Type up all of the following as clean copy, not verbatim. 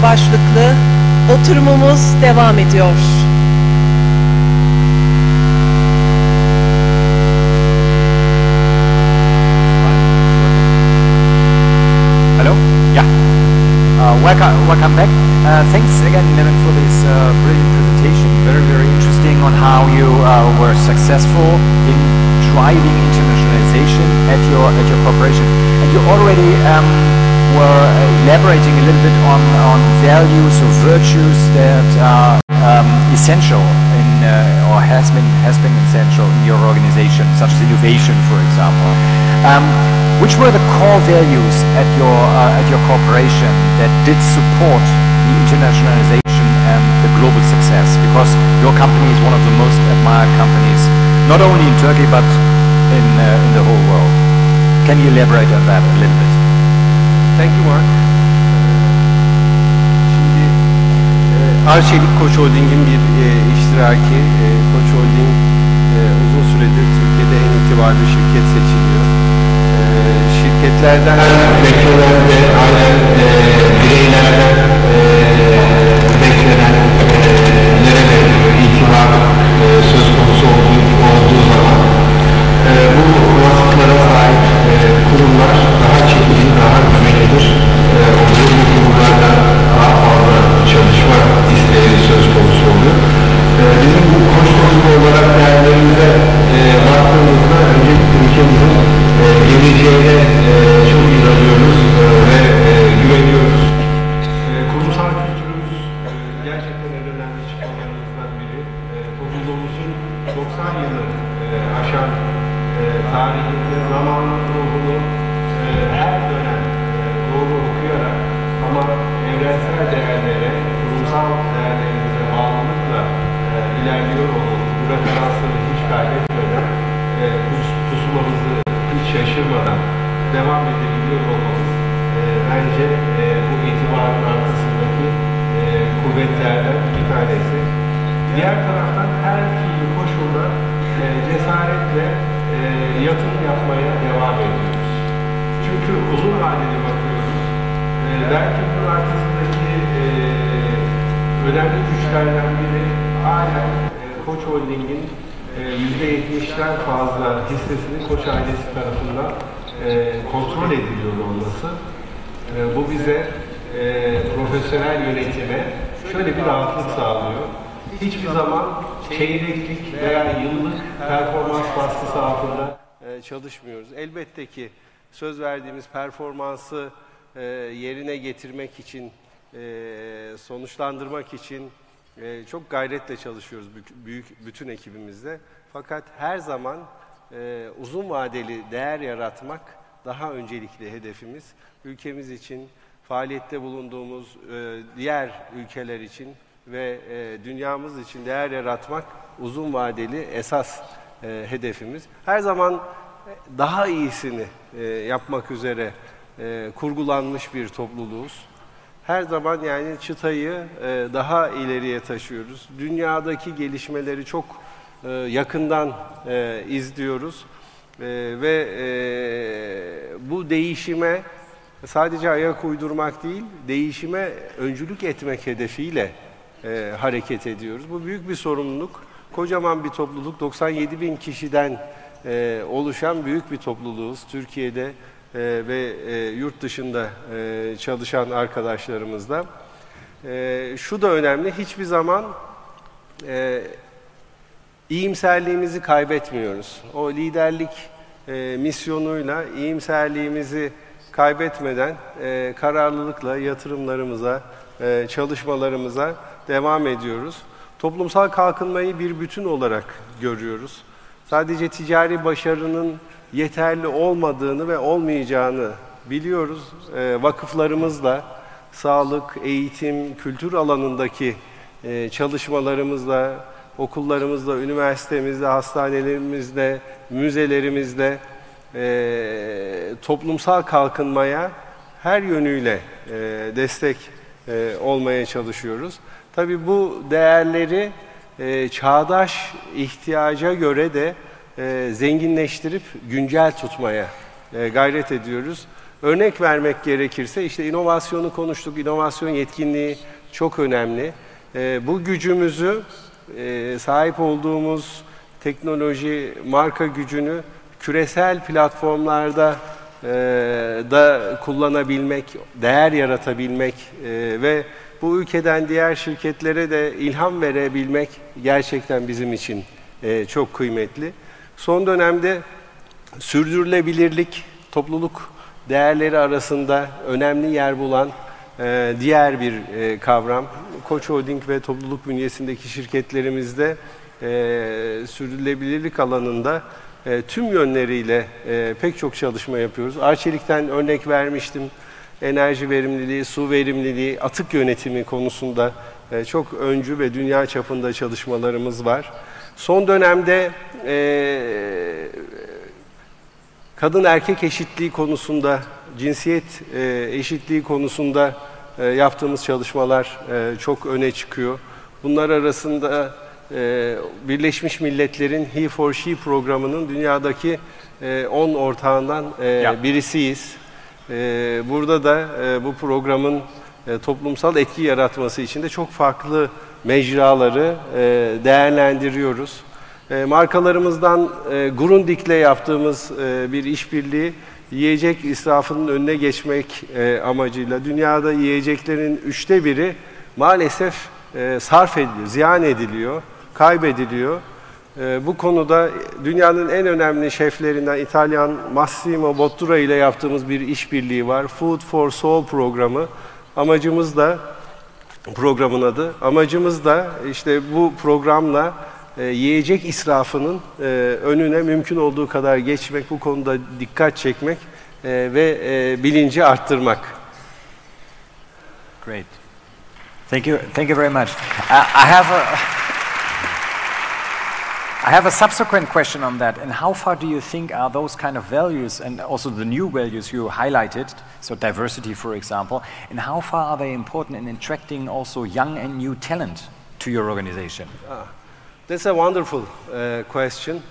başlıklı oturumumuz devam ediyor. Hello? Yeah. Welcome back. Thanks again, Levin, for this brilliant presentation. Very, very interesting on how you were successful in driving internationalization at your corporation. And you already were elaborating a little bit on values or virtues that are essential in or has been essential in your organization, such as innovation, for example. Which were the core values at your corporation that did support the internationalization and the global success? Because your company is one of the most admired companies, not only in Turkey but in the whole world. Can you elaborate on that a little bit? Thank you, Mark. Şimdi Arçelik Koç Holding'in bir iştiraki. Koç Holding uzun süredir Türkiye'de en itibarlı şirket seçiliyor. Şirketlerden, sektörlerde, aynen bireylerden beklenenlere veriyor, itibar söz konusu olduğu zaman bu vasıflara sahip kurumlar daha çekici, daha güvenilir oluyor. Bu kurumlarda daha fazla çalışma isteği söz konusu oluyor. Bizim bu Koç Holding olarak değerlerimize baktığımızda öncelikle ülkemizin geleceğine çok inanıyoruz ve güveniyoruz. Kurumsal kültürümüz gerçekten en önemli çıkmalarımızdan biri. Topluluğumuzun 90 yılı aşan tarihinde zamanın ruhunu her dönem doğru okuyarak ama evrensel değerlere, kurumsal değerlerimize bağlılıkla ilerliyor olmamız, bu referansları hiç kaybetmeden pusulamızı hiç şaşırmadan devam edebiliyor olmamız bence bu itibarın arkasındaki kuvvetlerden bir tanesi. Diğer taraftan her türlü koşulda cesaretle yatırım yapmaya devam ediyoruz. Çünkü uzun vadeli bakıyoruz. Belki bunun arkasındaki önemli güçlerden biri halen Koç Holding'in %70'den fazla hissesinin Koç ailesi tarafından kontrol ediliyor olması. Bu bize profesyonel yönetime şöyle bir rahatlık sağlıyor. Hiçbir zaman çeyreklik veya yıllık performans baskısı altında çalışmıyoruz. Elbette ki söz verdiğimiz performansı yerine getirmek için, sonuçlandırmak için çok gayretle çalışıyoruz bütün ekibimizle. Fakat her zaman uzun vadeli değer yaratmak daha öncelikli hedefimiz. Ülkemiz için, faaliyette bulunduğumuz diğer ülkeler için ve dünyamız için değer yaratmak uzun vadeli esas hedefimiz. Her zaman daha iyisini yapmak üzere kurgulanmış bir topluluğuz. Her zaman yani çıtayı daha ileriye taşıyoruz. Dünyadaki gelişmeleri çok yakından izliyoruz ve bu değişime sadece ayak uydurmak değil, değişime öncülük etmek hedefiyle hareket ediyoruz. Bu büyük bir sorumluluk. Kocaman bir topluluk, 97.000 kişiden oluşan büyük bir topluluğuz. Türkiye'de ve yurt dışında çalışan arkadaşlarımızla. Şu da önemli, hiçbir zaman iyimserliğimizi kaybetmiyoruz. O liderlik misyonuyla iyimserliğimizi kaybetmeden kararlılıkla yatırımlarımıza, çalışmalarımıza devam ediyoruz. Toplumsal kalkınmayı bir bütün olarak görüyoruz. Sadece ticari başarının yeterli olmadığını ve olmayacağını biliyoruz. Vakıflarımızla, sağlık, eğitim, kültür alanındaki çalışmalarımızla, okullarımızla, üniversitemizle, hastanelerimizle, müzelerimizle toplumsal kalkınmaya her yönüyle destek olmaya çalışıyoruz. Tabii bu değerleri çağdaş ihtiyaca göre de zenginleştirip güncel tutmaya gayret ediyoruz. Örnek vermek gerekirse işte inovasyonu konuştuk, inovasyon yetkinliği çok önemli. Bu gücümüzü, sahip olduğumuz teknoloji, marka gücünü küresel platformlarda da kullanabilmek, değer yaratabilmek ve bu ülkeden diğer şirketlere de ilham verebilmek gerçekten bizim için çok kıymetli. Son dönemde sürdürülebilirlik, topluluk değerleri arasında önemli yer bulan diğer bir kavram. Koç Holding ve topluluk bünyesindeki şirketlerimizde sürdürülebilirlik alanında tüm yönleriyle pek çok çalışma yapıyoruz. Arçelik'ten örnek vermiştim. Enerji verimliliği, su verimliliği, atık yönetimi konusunda çok öncü ve dünya çapında çalışmalarımız var. Son dönemde kadın erkek eşitliği konusunda, cinsiyet eşitliği konusunda yaptığımız çalışmalar çok öne çıkıyor. Bunlar arasında Birleşmiş Milletler'in He for She programının dünyadaki 10 ortağından birisiyiz. Burada da bu programın toplumsal etki yaratması için de çok farklı mecraları değerlendiriyoruz. Markalarımızdan Grundig'le yaptığımız bir işbirliği yiyecek israfının önüne geçmek amacıyla dünyada yiyeceklerin 1/3 maalesef sarf ediliyor, ziyan ediliyor, kaybediliyor. Bu konuda dünyanın en önemli şeflerinden İtalyan Massimo Bottura ile yaptığımız bir işbirliği var. Food for Soul programı. Amacımız da, programın adı, amacımız da işte bu programla yiyecek israfının önüne mümkün olduğu kadar geçmek, bu konuda dikkat çekmek ve bilinci arttırmak. Great. Thank you very much. I have a subsequent question on that. And how far do you think are those kind of values, and also the new values you highlighted, so diversity, for example, and how far are they important in attracting also young and new talent to your organization? That's a wonderful question.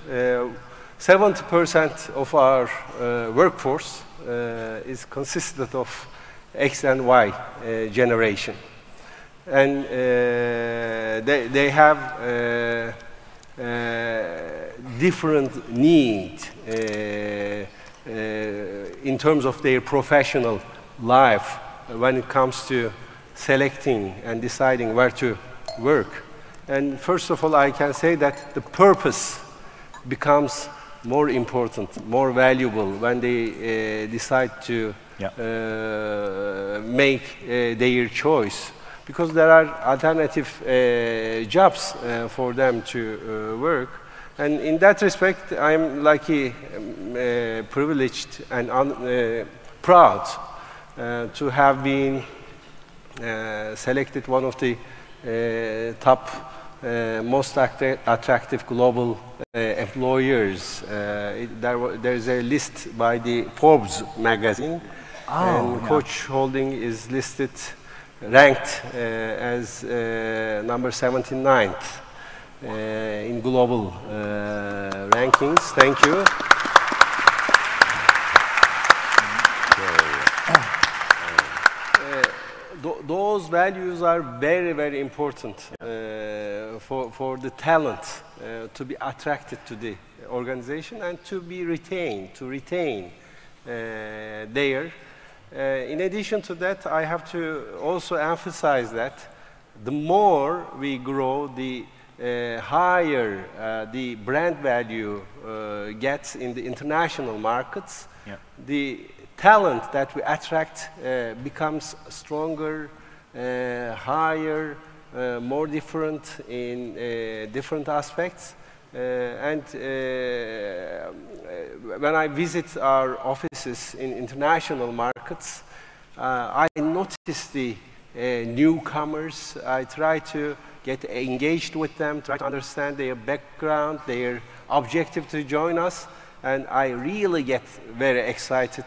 70% of our workforce is consisted of X and Y generation. And they have different need in terms of their professional life when it comes to selecting and deciding where to work. And first of all, I can say that the purpose becomes more important, more valuable when they decide to make their choice. Because there are alternative jobs for them to work. And in that respect, I'm lucky, privileged, and proud to have been selected one of the top, most attractive global employers. There's a list by the Forbes magazine, and Koç Holding is listed, ranked as number 79th in global rankings. Thank you. Those values are very, very important for the talent to be attracted to the organization and to be retained, to retain there. In addition to that, I have to also emphasize that the more we grow, the higher the brand value gets in the international markets. The talent that we attract becomes stronger, higher, more different in different aspects. And when I visit our offices in international markets, I notice the newcomers. I try to get engaged with them, try to understand their background, their objective to join us, and I really get very excited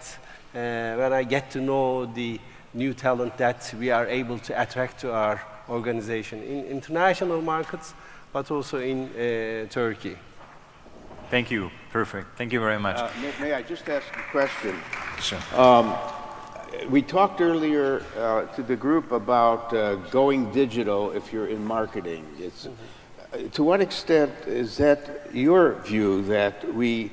when I get to know the new talent that we are able to attract to our organization in international markets, but also in Turkey. Thank you. Perfect. Thank you very much. May I just ask a question? Sure. We talked earlier to the group about going digital if you're in marketing. It's, to what extent is that your view that we,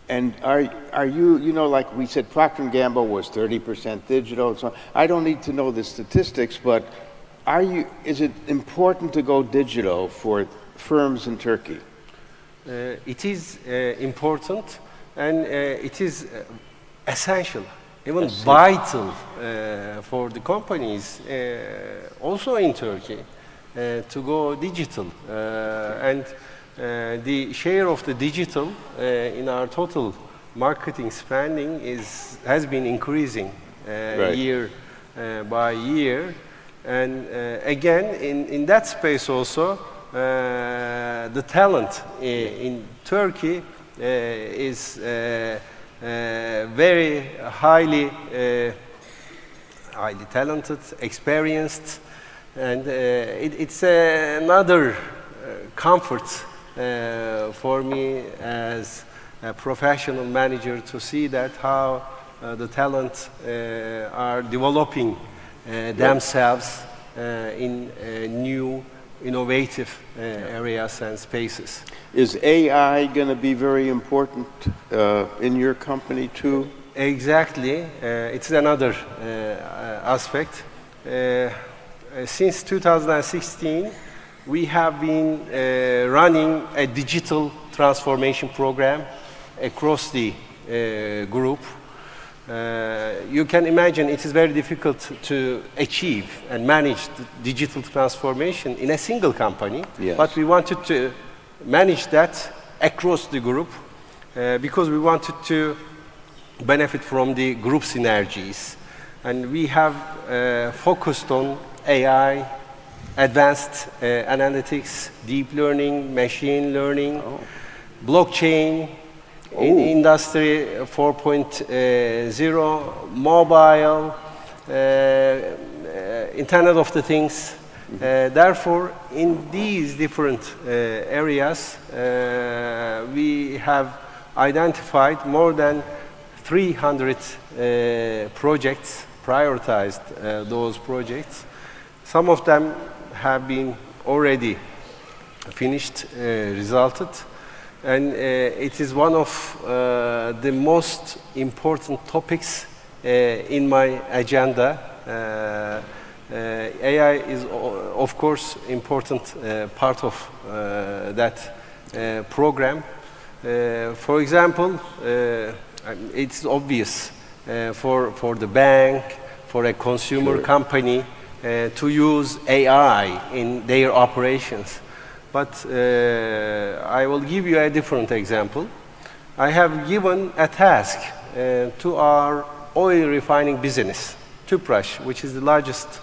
and are you, you know, like we said, Procter Gamble was 30% digital and so on. I don't need to know the statistics, but is it important to go digital for firms in Turkey? It is important, and it is essential, even vital for the companies, also in Turkey, to go digital. And the share of the digital in our total marketing spending has been increasing year by year. And again, in that space also, the talent in Turkey is very highly talented, experienced, and it's another comfort for me as a professional manager to see that how the talent are developing themselves in new innovative areas and spaces. Is AI going to be very important in your company too? Exactly. It's another aspect. Since 2016, we have been running a digital transformation program across the group. You can imagine it is very difficult to achieve and manage the digital transformation in a single company, but we wanted to manage that across the group because we wanted to benefit from the group synergies. And we have focused on AI, advanced analytics, deep learning, machine learning, blockchain, in Industry 4.0, mobile, Internet of the Things. Therefore, in these different areas, we have identified more than 300 projects, prioritized those projects. Some of them have been already finished, resulted. And it is one of the most important topics in my agenda. AI is, of course, important part of that program. For example, it's obvious for the bank, for a consumer company to use AI in their operations. But I will give you a different example. I have given a task to our oil refining business, Tüpraş, which is the largest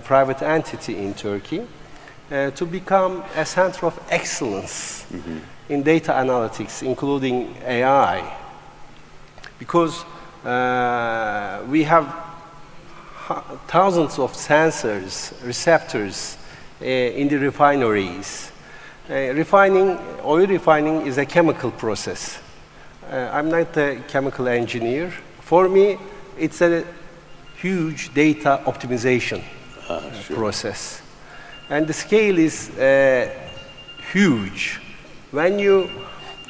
private entity in Turkey, to become a center of excellence in data analytics, including AI. Because we have thousands of sensors, receptors in the refineries. Oil refining is a chemical process. I'm not a chemical engineer. For me, it's a huge data optimization process. And the scale is huge. When you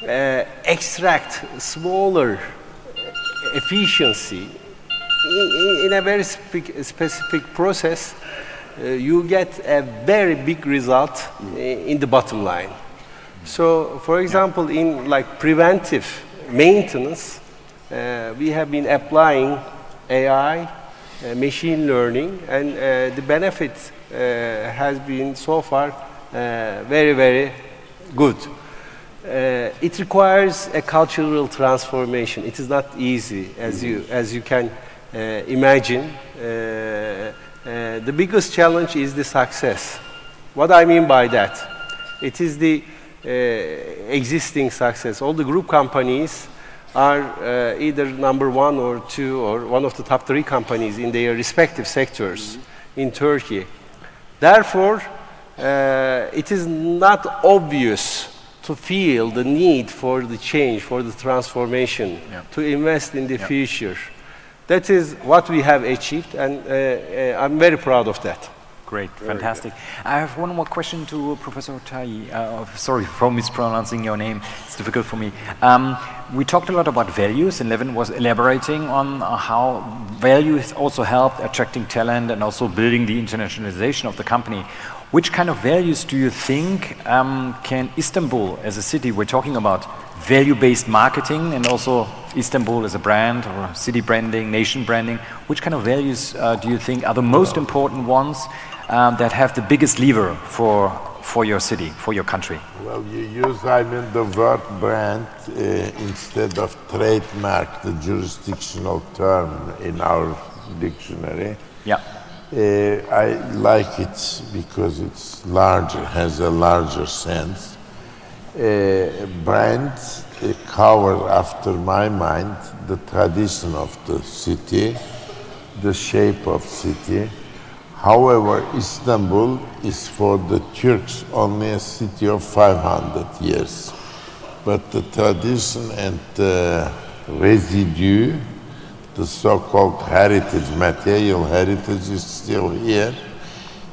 extract smaller efficiency in a very specific process, you get a very big result in the bottom line. So, for example, in like preventive maintenance, we have been applying AI, machine learning, and the benefit has been so far very, very good. It requires a cultural transformation. It is not easy, as you can imagine. The biggest challenge is the success. What I mean by that, it is the existing success. All the group companies are either number 1 or 2 or one of the top 3 companies in their respective sectors in Turkey. Therefore, it is not obvious to feel the need for the change, for the transformation, to invest in the future. that is what we have achieved, and I'm very proud of that. Great, fantastic. I have one more question to Professor Tai. Sorry for mispronouncing your name. It's difficult for me. We talked a lot about values, and Levin was elaborating on how values also helped attracting talent and also building the internationalization of the company. Which kind of values do you think can Istanbul as a city, we're talking about value-based marketing and also Istanbul as a brand or city branding, nation branding, which kind of values do you think are the most important ones that have the biggest lever for your city, for your country? Well, you use, the word brand instead of trademark, the jurisdictional term in our dictionary. Yeah. I like it because it's larger, has a larger sense. Brand covers, after my mind, the tradition of the city, the shape of city. However, Istanbul is for the Turks only a city of 500 years. But the tradition and the residue, the so-called heritage, material heritage is still here,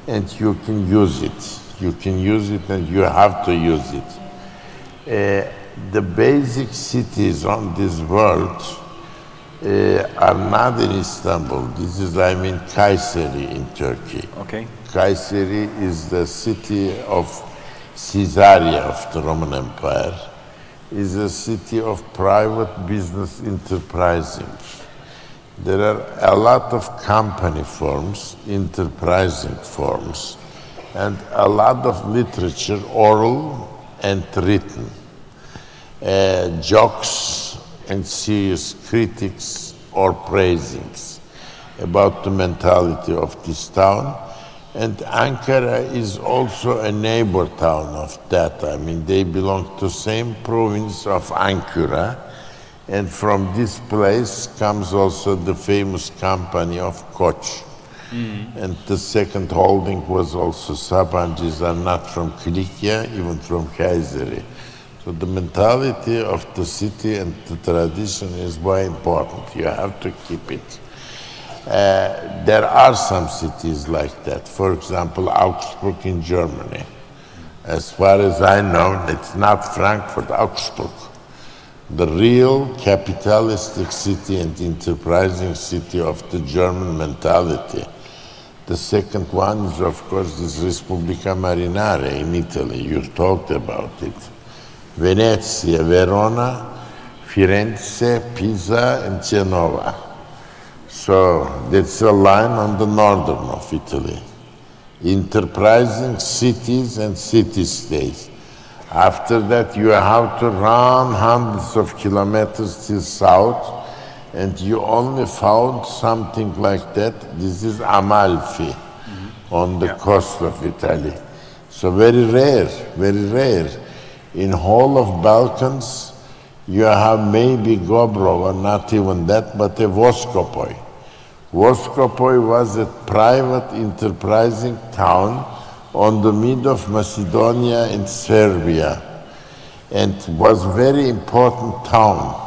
and you can use it. You can use it and you have to use it. The basic cities on this world are not in Istanbul. This is, Kayseri in Turkey. Okay. Kayseri is the city of Caesarea of the Roman Empire. Is a city of private business enterprising. There are a lot of company forms, enterprising forms, and a lot of literature, oral and written. Jokes and serious critics or praisings about the mentality of this town. And Ankara is also a neighbor town of that. They belong to the same province of Ankara. And from this place comes also the famous company of Koç. And the second holding was also Sabancıs, are not from Kilikya, even from Kayseri. So the mentality of the city and the tradition is very important. You have to keep it. There are some cities like that. For example, Augsburg in Germany. As far as I know, it's not Frankfurt, Augsburg. The real capitalistic city and enterprising city of the German mentality. The second one is, of course, this Repubblica Marinare in Italy. You talked about it. Venezia, Verona, Firenze, Pisa, and Genova. So that's a line on the northern of Italy. Enterprising cities and city-states. After that, you have to run hundreds of kilometers to south, and you only found something like that. This is Amalfi, on the coast of Italy. So very rare, very rare. In whole of Balkans, you have maybe Gobrova, not even that, but a Voskopoj. Voskopoj was a private enterprising town on the mid of Macedonia and Serbia, and was very important town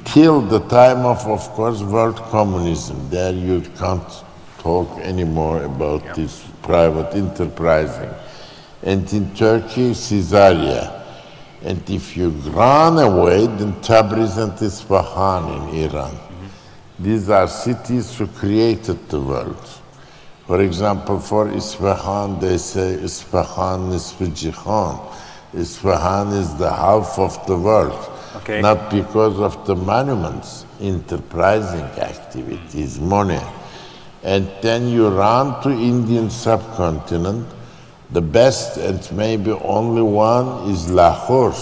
till the time of course, world communism. There you can't talk anymore about this private enterprising. And in Turkey, Caesarea. And if you run away, then Tabriz and Isfahan in Iran. These are cities who created the world. For example, for Isfahan, they say Isfahan is Jihan. Isfahan is the half of the world. Okay. Not because of the monuments, enterprising activities, money. And then you run to Indian subcontinent. The best and maybe only one is Lahore.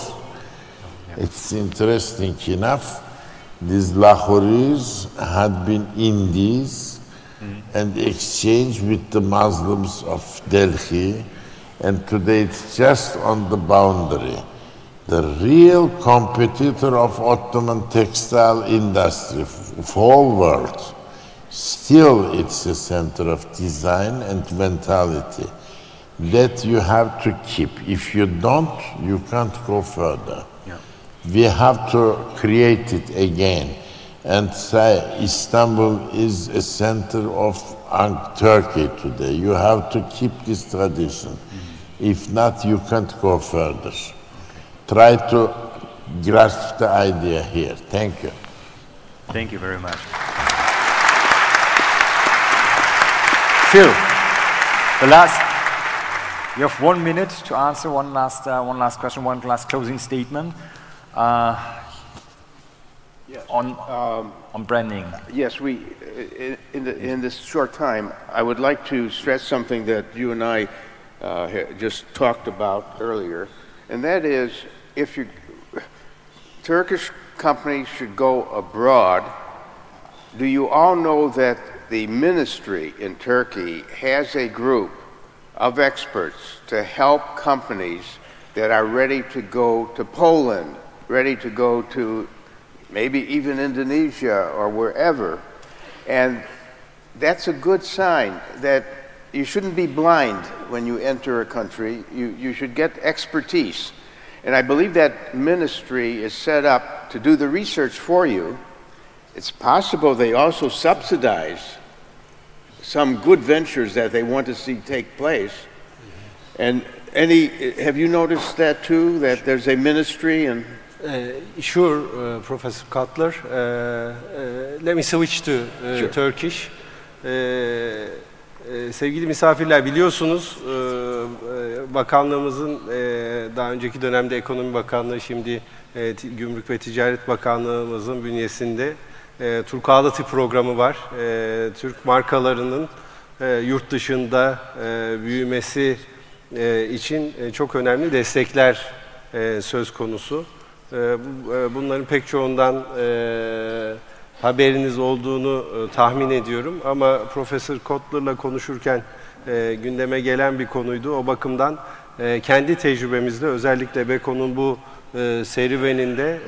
It's interesting enough, these Lahoris had been Indies and exchanged with the Muslims of Delhi, and today it's just on the boundary. The real competitor of Ottoman textile industry of whole world. Still it's a center of design and mentality that you have to keep. If you don't, you can't go further. We have to create it again. and say Istanbul is a center of Turkey today. You have to keep this tradition. If not, you can't go further. Try to grasp the idea here. Thank you. Thank you very much. Phil, you have 1 minute to answer one last question, one last closing statement Yes. on branding. Yes, in this short time, I would like to stress something that you and I just talked about earlier, and that is, if Turkish companies should go abroad, do you all know that the ministry in Turkey has a group of experts to help companies that are ready to go to Poland, ready to go to maybe even Indonesia or wherever. And that's a good sign that you shouldn't be blind when you enter a country. You should get expertise. And I believe that ministry is set up to do the research for you. It's possible they also subsidize some good ventures that they want to see take place. And have you noticed that too, that there's a ministry and... Sure, Professor Cutler. Let me switch to Sure. Turkish. Sevgili misafirler, biliyorsunuz bakanlığımızın daha önceki dönemde Ekonomi Bakanlığı, şimdi Gümrük ve Ticaret Bakanlığımızın bünyesinde Turquality programı var. Türk markalarının yurt dışında büyümesi için çok önemli destekler söz konusu. Bunların pek çoğundan haberiniz olduğunu tahmin ediyorum. Ama Profesör Kotler'la konuşurken gündeme gelen bir konuydu. O bakımdan kendi tecrübemizde, özellikle Beko'nun bu serüveninde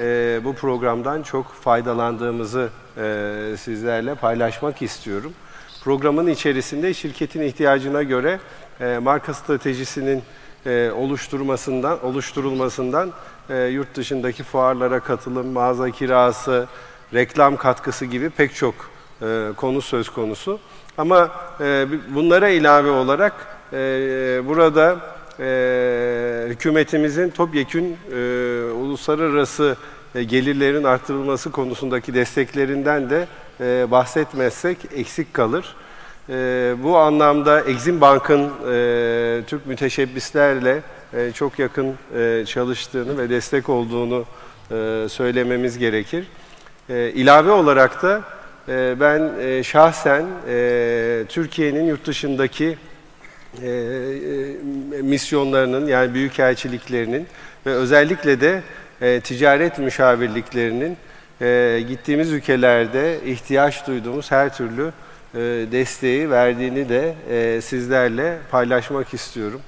bu programdan çok faydalandığımızı sizlerle paylaşmak istiyorum. Programın içerisinde şirketin ihtiyacına göre marka stratejisinin oluşturulmasından yurt dışındaki fuarlara katılım, mağaza kirası, reklam katkısı gibi pek çok konu söz konusu. Ama bunlara ilave olarak burada hükümetimizin topyekün uluslararası gelirlerin artırılması konusundaki desteklerinden de bahsetmezsek eksik kalır. Bu anlamda Exim Bank'ın Türk müteşebbislerle çok yakın çalıştığını ve destek olduğunu söylememiz gerekir. İlave olarak da ben şahsen Türkiye'nin yurt dışındaki misyonlarının, yani büyükelçiliklerinin ve özellikle de ticaret müşavirliklerinin gittiğimiz ülkelerde ihtiyaç duyduğumuz her türlü desteği verdiğini de sizlerle paylaşmak istiyorum.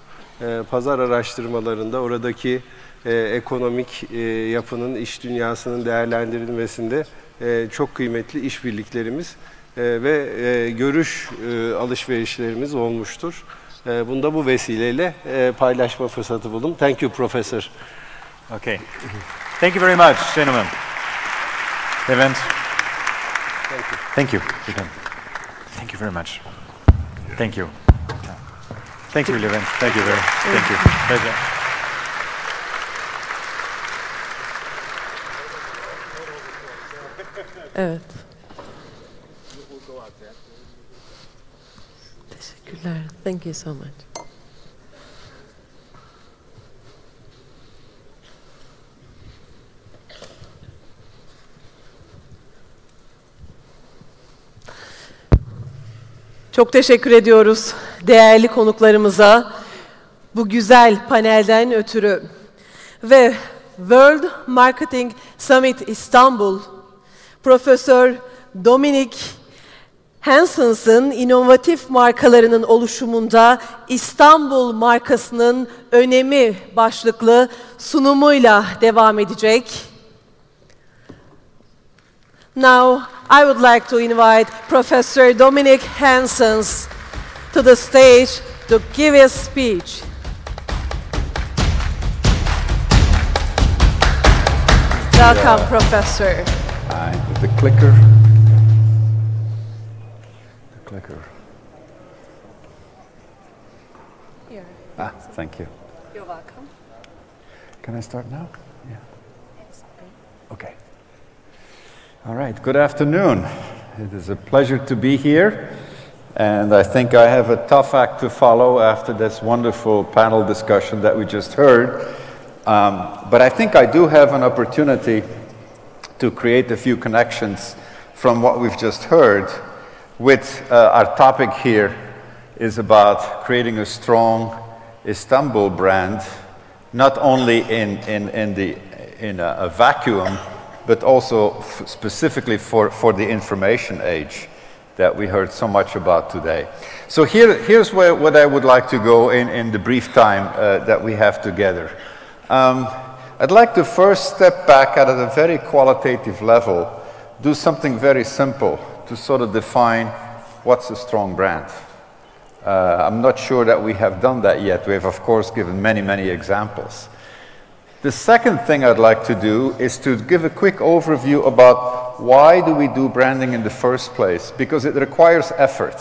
Pazar araştırmalarında oradaki ekonomik yapının, iş dünyasının değerlendirilmesinde çok kıymetli işbirliklerimiz ve görüş alışverişlerimiz olmuştur. Bunu da bu vesileyle paylaşma fırsatı buldum. Thank you, Professor. Okay. Thank you very much, gentlemen. Levent. Thank you. Thank you very much. Thank you. Thank you, Levent. Thank you very much. Thank you. Pleasure. Evet. Teşekkürler. Thank you so much. Çok teşekkür ediyoruz değerli konuklarımıza bu güzel panelden ötürü. Ve World Marketing Summit İstanbul, Profesör Dominic Hansens'ın inovatif markalarının oluşumunda İstanbul markasının önemi başlıklı sunumuyla devam edecek. Now, I would like to invite Professor Dominic Hansens to the stage to give his speech. Welcome, Professor. Hi. the clicker. The clicker. Here. Thank you. You're welcome. Can I start now? Yeah. Okay. All right, good afternoon. It is a pleasure to be here, and I think I have a tough act to follow after this wonderful panel discussion that we just heard. But I think I do have an opportunity to create a few connections from what we've just heard with our topic here is about creating a strong Istanbul brand, not only in a vacuum, but also specifically for the information age that we heard so much about today. So here's what I would like to go in the brief time that we have together. I'd like to first step back at a very qualitative level, do something very simple to sort of define what's a strong brand. I'm not sure that we have done that yet. We have, of course, given many, many examples. The second thing I'd like to do is to give a quick overview about why do we do branding in the first place, because it requires effort.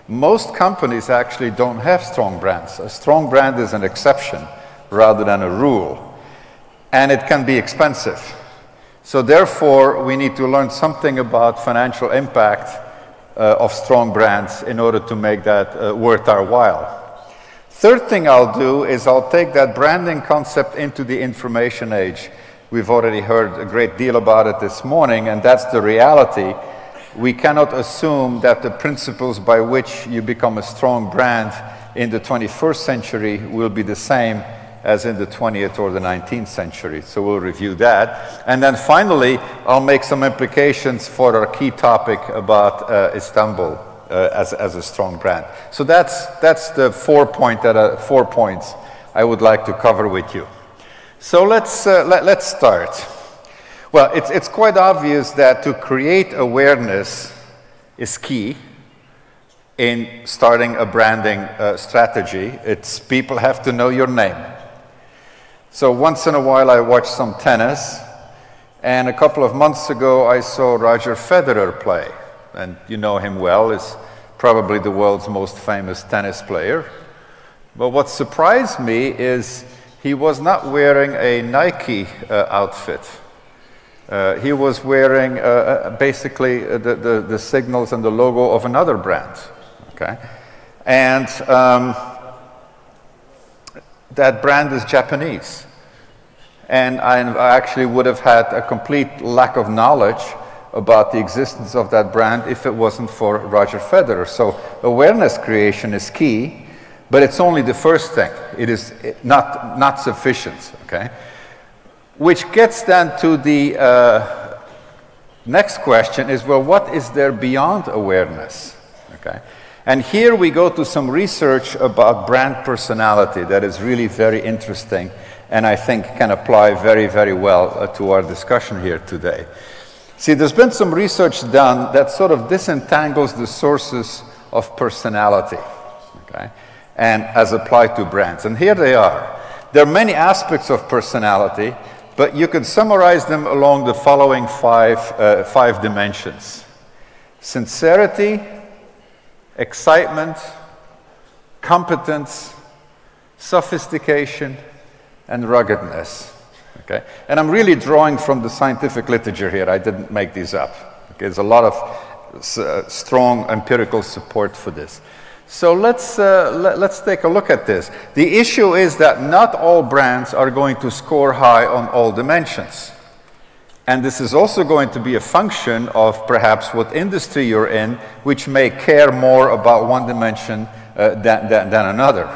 Most companies actually don't have strong brands. A strong brand is an exception rather than a rule. And it can be expensive. So therefore, we need to learn something about financial impact of strong brands in order to make that worth our while. Third thing I'll do is I'll take that branding concept into the information age. We've already heard a great deal about it this morning, and that's the reality. We cannot assume that the principles by which you become a strong brand in the 21st century will be the same as in the 20th or the 19th century. So we'll review that. And then finally, I'll make some implications for our key topic about Istanbul as a strong brand. So that's the 4 points I would like to cover with you. So let's start. Well, it's quite obvious that to create awareness is key in starting a branding strategy. People have to know your name. So once in a while I watch some tennis, and a couple of months ago I saw Roger Federer play, and you know him well, is probably the world's most famous tennis player. But what surprised me is he was not wearing a Nike outfit. He was wearing basically the signals and the logo of another brand. Okay, and that brand is Japanese. And I actually would have had a complete lack of knowledge about the existence of that brand if it wasn't for Roger Federer. So awareness creation is key, but it's only the first thing. It is not sufficient, okay? Which gets then to the next question is, well, what is there beyond awareness, okay? And here we go to some research about brand personality that is really very interesting and I think can apply very, very well to our discussion here today. See, there's been some research done that sort of disentangles the sources of personality, okay, and as applied to brands. And here they are. There are many aspects of personality, but you can summarize them along the following five dimensions: sincerity, excitement, competence, sophistication, and ruggedness. Okay? And I'm really drawing from the scientific literature here. I didn't make these up. Okay? There's a lot of strong empirical support for this. So let's take a look at this. The issue is that not all brands are going to score high on all dimensions. And this is also going to be a function of perhaps what industry you're in, which may care more about one dimension than another.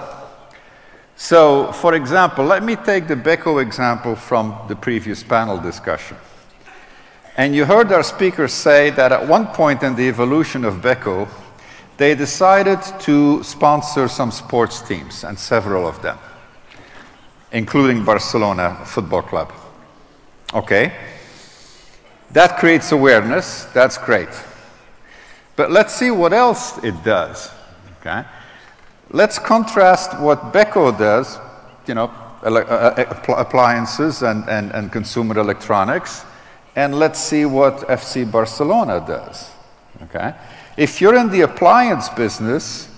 So, for example, let me take the Beko example from the previous panel discussion. And you heard our speakers say that at one point in the evolution of Beko, they decided to sponsor some sports teams, and several of them, including Barcelona Football Club. Okay, that creates awareness, that's great. But let's see what else it does, okay? Let's contrast what Beko does, you know, appliances and consumer electronics, and let's see what FC Barcelona does. Okay? If you're in the appliance business,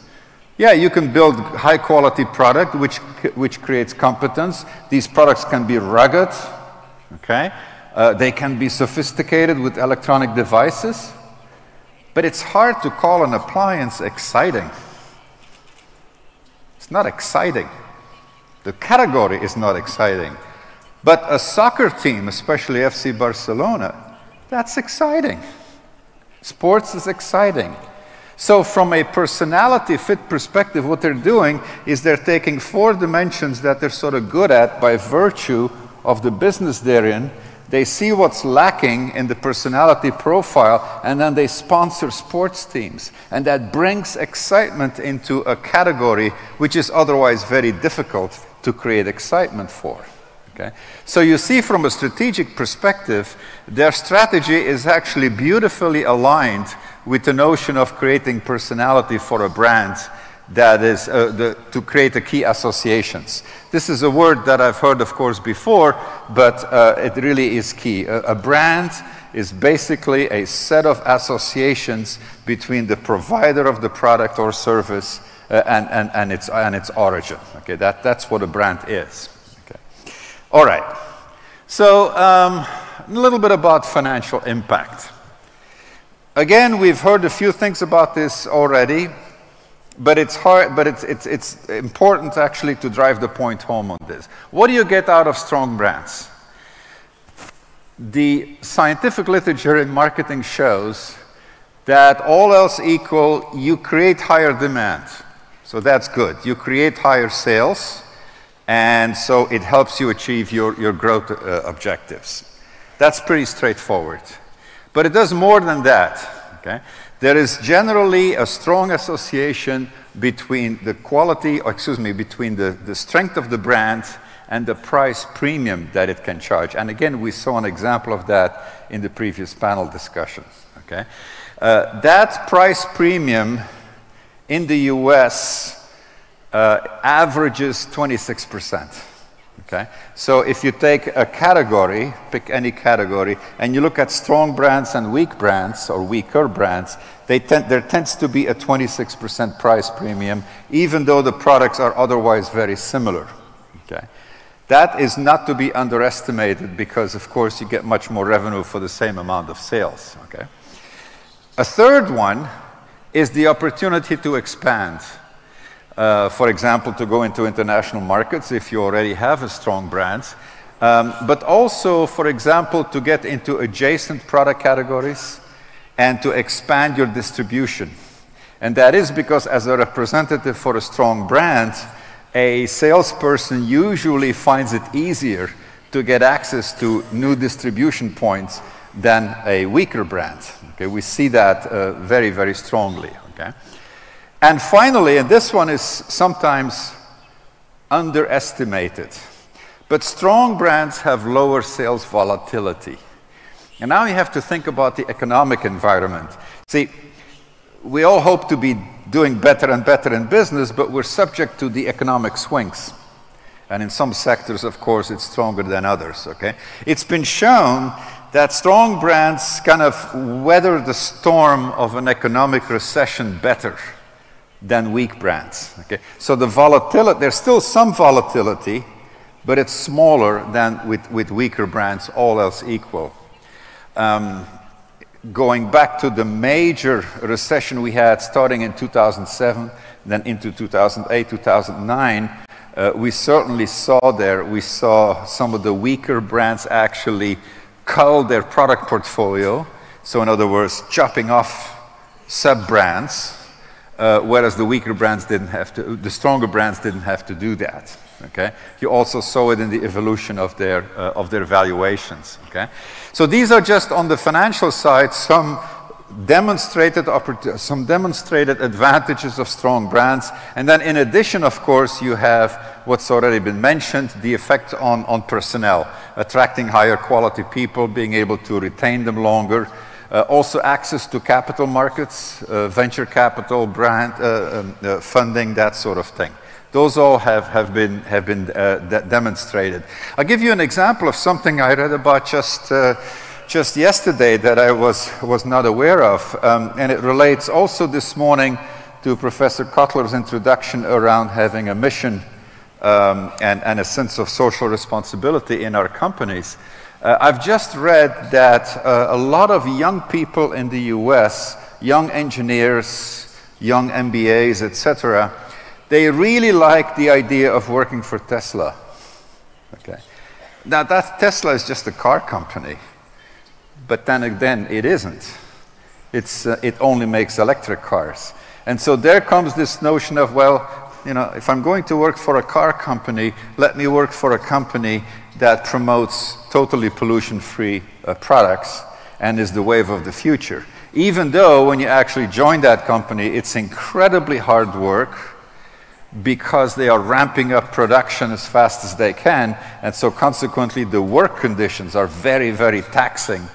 yeah, you can build high quality product which creates competence. These products can be rugged, okay? They can be sophisticated with electronic devices, but it's hard to call an appliance exciting. It's not exciting. The category is not exciting. But a soccer team, especially FC Barcelona, that's exciting. Sports is exciting. So from a personality fit perspective, what they're doing is they're taking 4 dimensions that they're sort of good at by virtue of the business they're in. They see what's lacking in the personality profile, and then they sponsor sports teams. And that brings excitement into a category which is otherwise very difficult to create excitement for. Okay? So you see from a strategic perspective, their strategy is actually beautifully aligned with the notion of creating personality for a brand, that is to create the key associations. This is a word that I've heard, of course, before, but it really is key. A brand is basically a set of associations between the provider of the product or service and its origin. Okay, that's what a brand is. Okay. All right. So a little bit about financial impact. Again, we've heard a few things about this already, but it's hard. But it's important actually to drive the point home on this. What do you get out of strong brands? The scientific literature in marketing shows that all else equal, you create higher demand. So that's good. You create higher sales, and so it helps you achieve your growth objectives. That's pretty straightforward. But it does more than that. Okay? There is generally a strong association between the quality, or excuse me, between the strength of the brand and the price premium that it can charge. And again, we saw an example of that in the previous panel discussion. Okay? That price premium in the US averages 26%. Okay? So if you take a category, pick any category, and you look at strong brands and weak brands, or weaker brands, there tends to be a 26% price premium, even though the products are otherwise very similar. Okay? That is not to be underestimated because, of course, you get much more revenue for the same amount of sales. Okay? A third one is the opportunity to expand. For example, to go into international markets if you already have a strong brand, but also, for example, to get into adjacent product categories and to expand your distribution. And that is because as a representative for a strong brand, a salesperson usually finds it easier to get access to new distribution points than a weaker brand. Okay, we see that very, very strongly. Okay? And finally, and this one is sometimes underestimated, but strong brands have lower sales volatility. And now you have to think about the economic environment. See, we all hope to be doing better and better in business, but we're subject to the economic swings. And in some sectors, of course, it's stronger than others, okay? It's been shown that strong brands kind of weather the storm of an economic recession better than weak brands. Okay? So the volatility, there's still some volatility, but it's smaller than with weaker brands, all else equal. Going back to the major recession we had starting in 2007, then into 2008, 2009, we certainly saw some of the weaker brands actually cull their product portfolio. So in other words, chopping off sub-brands, whereas the weaker brands didn't have to, the stronger brands didn't have to do that. Okay? You also saw it in the evolution of their valuations. Okay? So these are just on the financial side some demonstrated advantages of strong brands. And then in addition, of course, you have what's already been mentioned, the effect on personnel, attracting higher quality people, being able to retain them longer. Also access to capital markets, venture capital, brand funding, that sort of thing. Those all have been demonstrated. I'll give you an example of something I read about just just yesterday that I was not aware of, and it relates also this morning to Professor Kotler's introduction around having a mission and a sense of social responsibility in our companies. I've just read that a lot of young people in the US, young engineers, young MBAs, etc., they really like the idea of working for Tesla. Okay. Now, Tesla is just a car company, but then again, it isn't. It only makes electric cars. And so there comes this notion of, well, you know, if I'm going to work for a car company, let me work for a company that promotes totally pollution-free products and is the wave of the future. Even though when you actually join that company, it's incredibly hard work because they are ramping up production as fast as they can, and so consequently the work conditions are very, very taxing.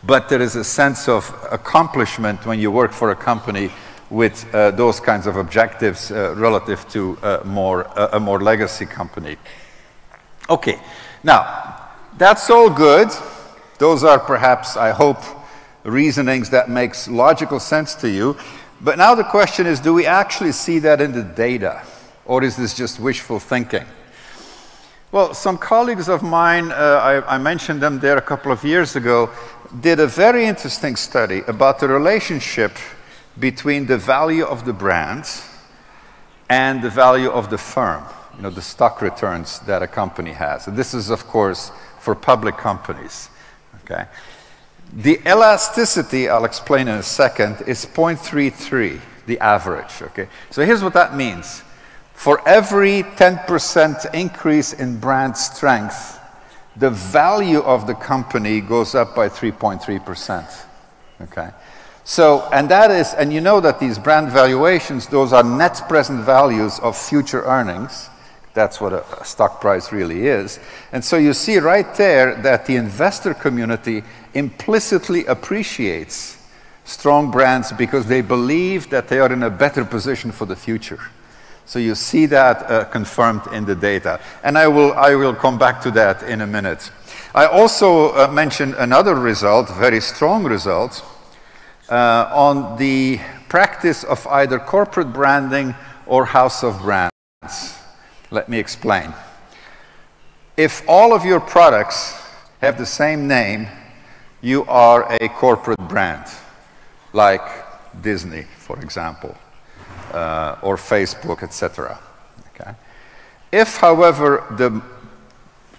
But there is a sense of accomplishment when you work for a company with those kinds of objectives relative to a more legacy company. Okay, now, that's all good. Those are perhaps, I hope, reasonings that makes logical sense to you. But now the question is, do we actually see that in the data? Or is this just wishful thinking? Well, some colleagues of mine, I mentioned them there a couple of years ago, did a very interesting study about the relationship between the value of the brand and the value of the firm, you know, the stock returns that a company has. And this is, of course, for public companies. Okay. The elasticity, I'll explain in a second, is 0.33, the average. Okay. So here's what that means. For every 10% increase in brand strength, the value of the company goes up by 3.3%. Okay. So, and that is, and you know that these brand valuations, those are net present values of future earnings. That's what a stock price really is. And so you see right there that the investor community implicitly appreciates strong brands because they believe that they are in a better position for the future. So you see that confirmed in the data. And I will come back to that in a minute. I also mentioned another result, very strong result, on the practice of either corporate branding or house of brands. Let me explain. If all of your products have the same name, you are a corporate brand, like Disney, for example, or Facebook, etc. Okay. If, however, the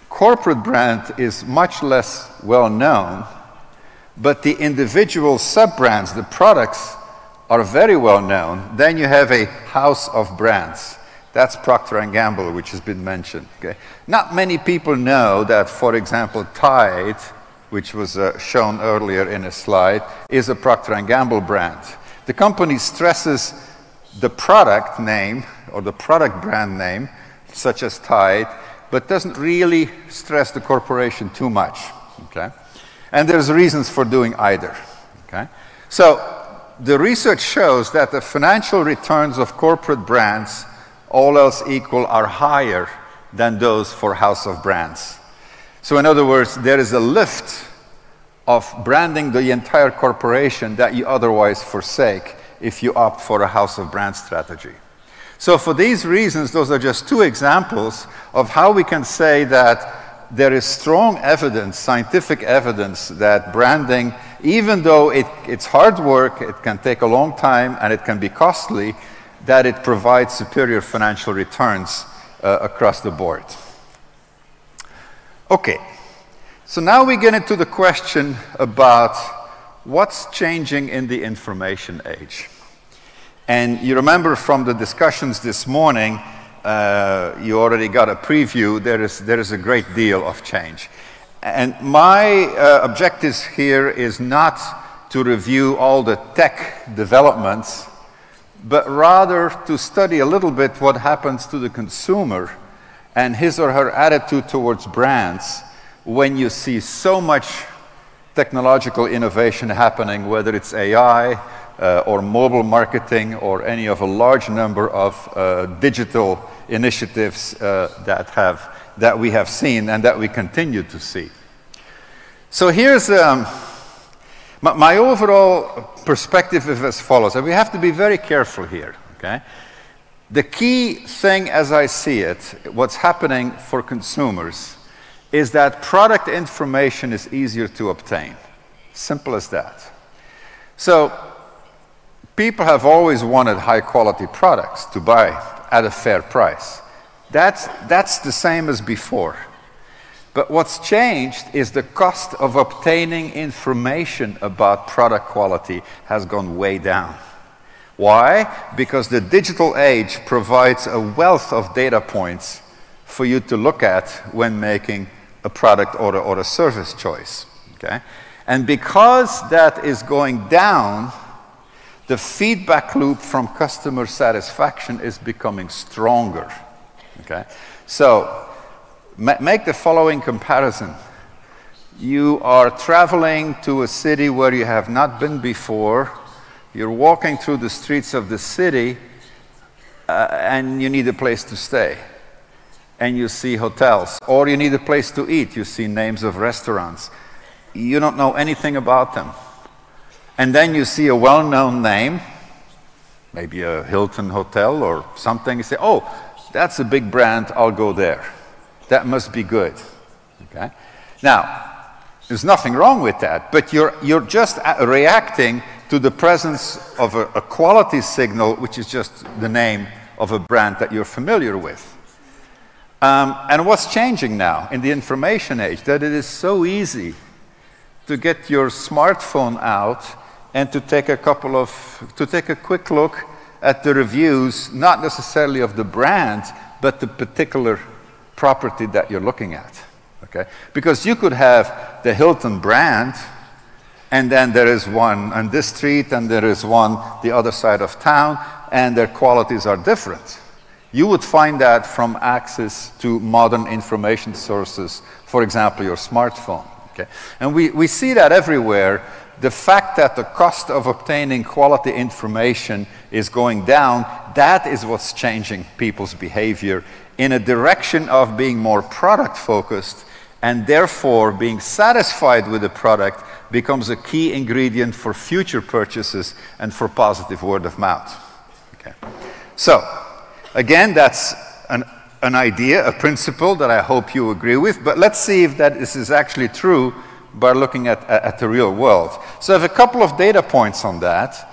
corporate brand is much less well known, but the individual sub-brands, the products, are very well known, then you have a house of brands. That's Procter Gamble, which has been mentioned. Okay? Not many people know that, for example, Tide, which was shown earlier in a slide, is a Procter Gamble brand. The company stresses the product name or the product brand name, such as Tide, but doesn't really stress the corporation too much. Okay? And there's reasons for doing either. Okay? So the research shows that the financial returns of corporate brands, all else equal, are higher than those for house of brands. So in other words, there is a lift of branding the entire corporation that you otherwise forsake if you opt for a house of brand strategy. So for these reasons, those are just two examples of how we can say that there is strong evidence, scientific evidence, that branding, even though it's hard work, it can take a long time, and it can be costly, that it provides superior financial returns across the board. Okay, so now we get into the question about what's changing in the information age. And you remember from the discussions this morning, you already got a preview, there is a great deal of change. And my objective here is not to review all the tech developments, but rather to study a little bit what happens to the consumer and his or her attitude towards brands when you see so much technological innovation happening, whether it's AI, or mobile marketing, or any of a large number of digital initiatives that we have seen and that we continue to see. So here's my overall perspective is as follows, and we have to be very careful here, okay? The key thing as I see it, what's happening for consumers, is that product information is easier to obtain. Simple as that. So people have always wanted high quality products to buy at a fair price. That's the same as before. But what's changed is the cost of obtaining information about product quality has gone way down. Why? Because the digital age provides a wealth of data points for you to look at when making a product or a service choice. Okay? And because that is going down, the feedback loop from customer satisfaction is becoming stronger. Okay? So, make the following comparison. You are traveling to a city where you have not been before. You're walking through the streets of the city and you need a place to stay. And you see hotels. Or you need a place to eat. You see names of restaurants. You don't know anything about them. And then you see a well-known name, maybe a Hilton hotel or something. You say, oh, that's a big brand, I'll go there. That must be good. Okay? Now, there's nothing wrong with that, but you're just reacting to the presence of a quality signal, which is just the name of a brand that you're familiar with. And what's changing now in the information age, that it is so easy to get your smartphone out and to take a quick look at the reviews, not necessarily of the brand, but the particular property that you're looking at, okay? Because you could have the Hilton brand, and then there is one on this street, and there is one the other side of town, and their qualities are different. You would find that from access to modern information sources, for example, your smartphone, okay? And we see that everywhere. The fact that the cost of obtaining quality information is going down, that is what's changing people's behavior in a direction of being more product-focused, and therefore being satisfied with the product becomes a key ingredient for future purchases and for positive word of mouth. Okay. So, again, that's an idea, a principle that I hope you agree with, but let's see if that this is actually true by looking at the real world. So I have a couple of data points on that.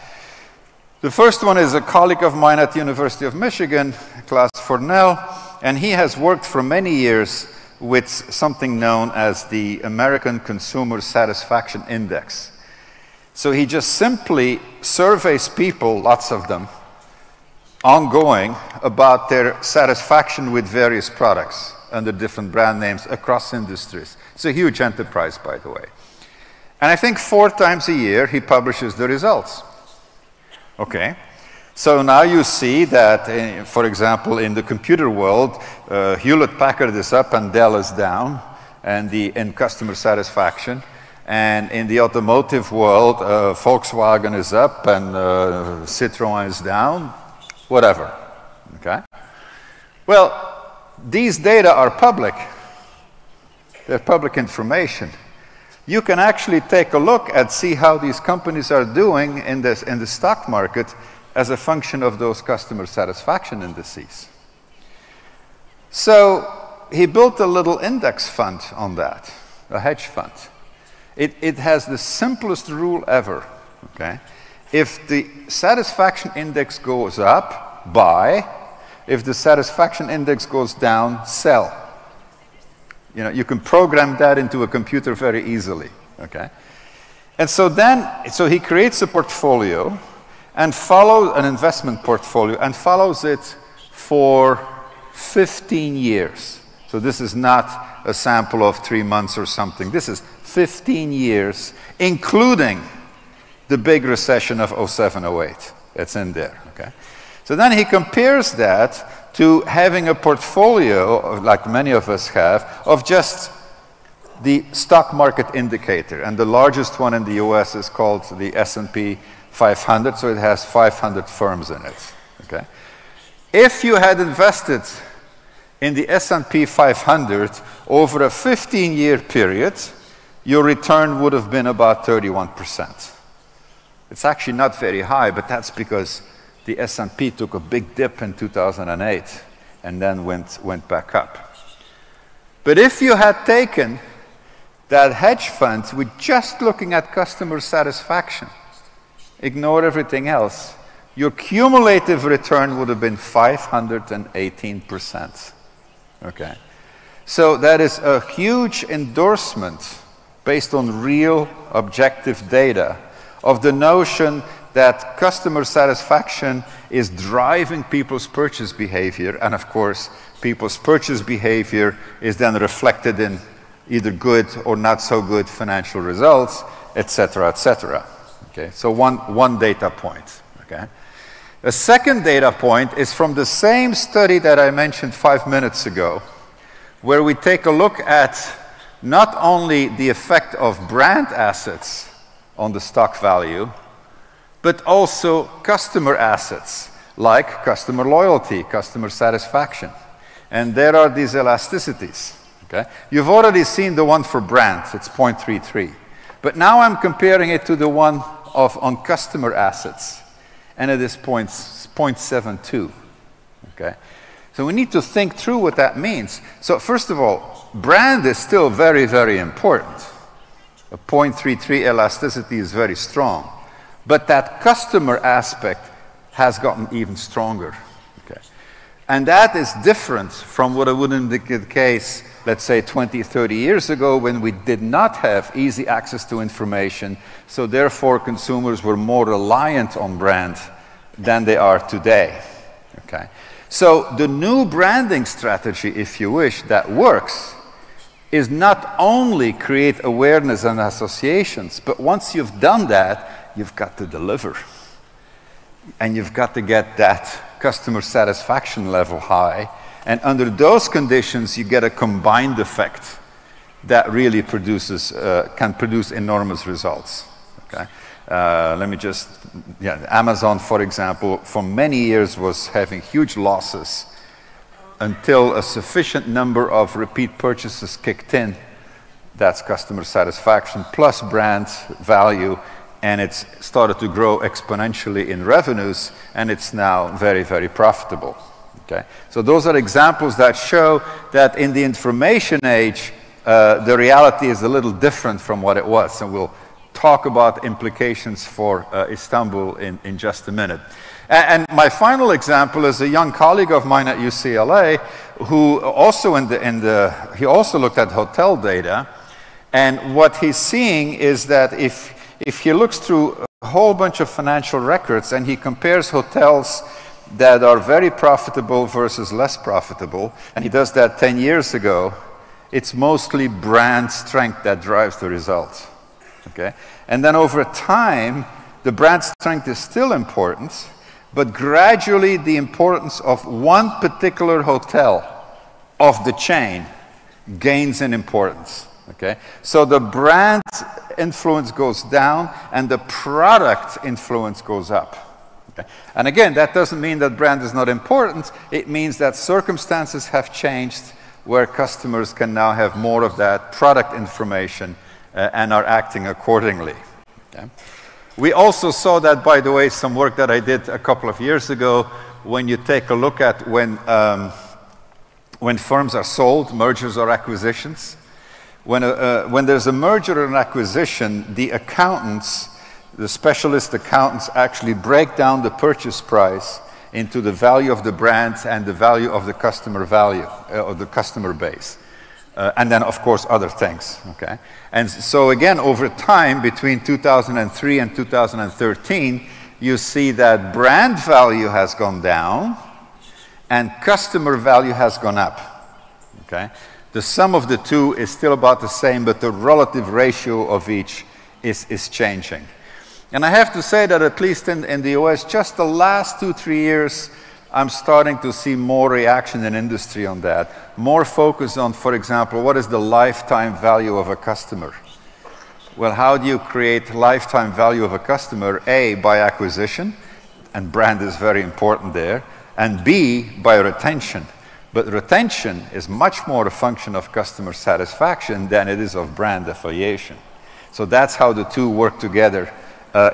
The first one is a colleague of mine at the University of Michigan, Klaas Fornell, and he has worked for many years with something known as the American Consumer Satisfaction Index. So he just simply surveys people, lots of them, ongoing, about their satisfaction with various products under different brand names across industries. It's a huge enterprise, by the way. And I think 4 times a year he publishes the results. Okay. So now you see that, for example, in the computer world, Hewlett-Packard is up and Dell is down, and in customer satisfaction. And in the automotive world, Volkswagen is up and Citroën is down, whatever. Okay? Well, these data are public. They're public information. You can actually take a look and see how these companies are doing in the stock market as a function of those customer satisfaction indices. So he built a little index fund on that, a hedge fund. It has the simplest rule ever, okay? If the satisfaction index goes up, buy. If the satisfaction index goes down, sell. You know, you can program that into a computer very easily, okay? And so he creates a portfolio and follows an investment portfolio and follows it for 15 years. So this is not a sample of 3 months or something. This is 15 years, including the big recession of 07-08. It's in there, okay? So then he compares that to having a portfolio, like many of us have, of just the stock market indicator. And the largest one in the US is called the S&P 500, so it has 500 firms in it, okay? If you had invested in the S&P 500 over a 15-year period, your return would have been about 31%. It's actually not very high, but that's because the S&P took a big dip in 2008 and then went back up. But if you had taken that hedge fund with just looking at customer satisfaction, ignore everything else, your cumulative return would have been 518%. Okay. So that is a huge endorsement based on real objective data of the notion that customer satisfaction is driving people's purchase behavior, and of course, people's purchase behavior is then reflected in either good or not so good financial results, etc., etc. Okay, so one data point. Okay. A second data point is from the same study that I mentioned 5 minutes ago, where we take a look at not only the effect of brand assets on the stock value, but also customer assets, like customer loyalty, customer satisfaction. And there are these elasticities. Okay? You've already seen the one for brands, it's 0.33. But now I'm comparing it to the one on customer assets, and it is 0.72. Okay? So we need to think through what that means. So first of all, brand is still very, very important. A 0.33 elasticity is very strong. But that customer aspect has gotten even stronger. Okay. And that is different from what it would indicate the case, let's say 20, 30 years ago, when we did not have easy access to information, so therefore consumers were more reliant on brand than they are today. Okay. So the new branding strategy, if you wish, that works, is not only create awareness and associations, but once you've done that, you've got to deliver. And you've got to get that customer satisfaction level high. And under those conditions, you get a combined effect that really produces, can produce enormous results. Okay? Let me just, Amazon, for example, for many years was having huge losses until a sufficient number of repeat purchases kicked in. That's customer satisfaction plus brand value. And it's started to grow exponentially in revenues, and it's now very, very profitable. Okay? So those are examples that show that in the information age, the reality is a little different from what it was. And we'll talk about implications for Istanbul in just a minute. And my final example is a young colleague of mine at UCLA who also he also looked at hotel data. And what he's seeing is that if he looks through a whole bunch of financial records and he compares hotels that are very profitable versus less profitable, and he does that 10 years ago, it's mostly brand strength that drives the results. Okay? And then over time, the brand strength is still important, but gradually the importance of one particular hotel of the chain gains in importance. Okay? So the brand influence goes down and the product influence goes up. Okay? And again, that doesn't mean that brand is not important. It means that circumstances have changed where customers can now have more of that product information and are acting accordingly. Okay? We also saw that, by the way, some work that I did a couple of years ago, when you take a look at when firms are sold, mergers or acquisitions. When there's a merger or an acquisition, the accountants, the specialist accountants, actually break down the purchase price into the value of the brand and the value of the customer value, of the customer base. And then, of course, other things. Okay? And so, again, over time, between 2003 and 2013, you see that brand value has gone down and customer value has gone up. Okay? The sum of the two is still about the same, but the relative ratio of each is changing. And I have to say that at least in the US, just the last 2-3 years, I'm starting to see more reaction in industry on that. More focus on, for example, what is the lifetime value of a customer? Well, how do you create lifetime value of a customer? A, by acquisition, and brand is very important there, and B, by retention. But retention is much more a function of customer satisfaction than it is of brand affiliation. So that's how the two work together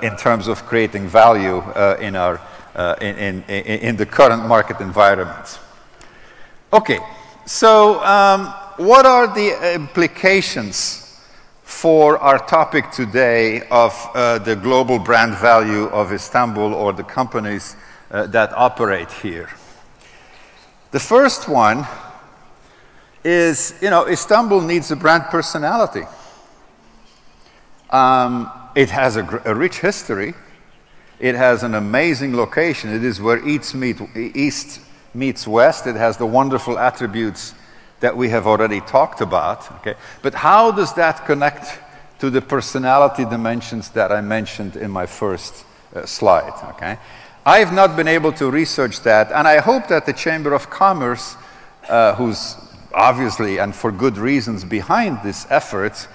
in terms of creating value in the current market environment. Okay, so what are the implications for our topic today of the global brand value of Istanbul or the companies that operate here? The first one is, Istanbul needs a brand personality. It has a rich history. It has an amazing location. It is where East meets West. It has the wonderful attributes that we have already talked about. Okay? But how does that connect to the personality dimensions that I mentioned in my first slide? Okay? I have not been able to research that, and I hope that the Chamber of Commerce, who's obviously and for good reasons behind this effort,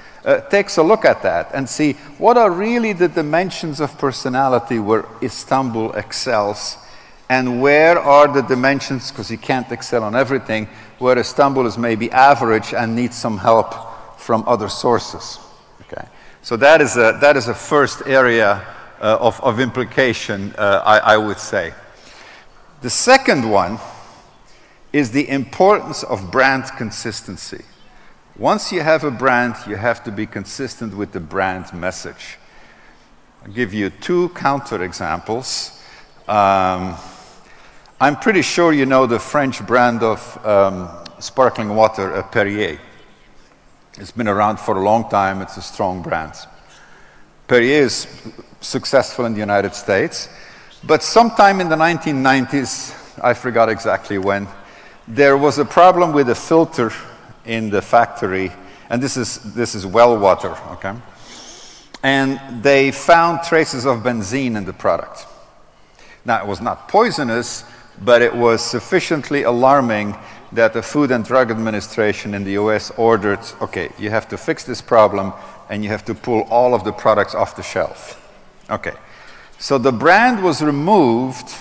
takes a look at that and see what are really the dimensions of personality where Istanbul excels, and where are the dimensions, because you can't excel on everything, where Istanbul is maybe average and needs some help from other sources. Okay, so that is a first area of implication, I would say. The second one is the importance of brand consistency. Once you have a brand, you have to be consistent with the brand message. I'll give you two counterexamples. I'm pretty sure you know the French brand of sparkling water, Perrier. It's been around for a long time. It's a strong brand. Perrier is successful in the United States, but sometime in the 1990s, I forgot exactly when, there was a problem with a filter in the factory, and this is well water, okay? And they found traces of benzene in the product. Now, it was not poisonous, but it was sufficiently alarming that the Food and Drug Administration in the US ordered, okay, you have to fix this problem, and you have to pull all of the products off the shelf. Okay, so the brand was removed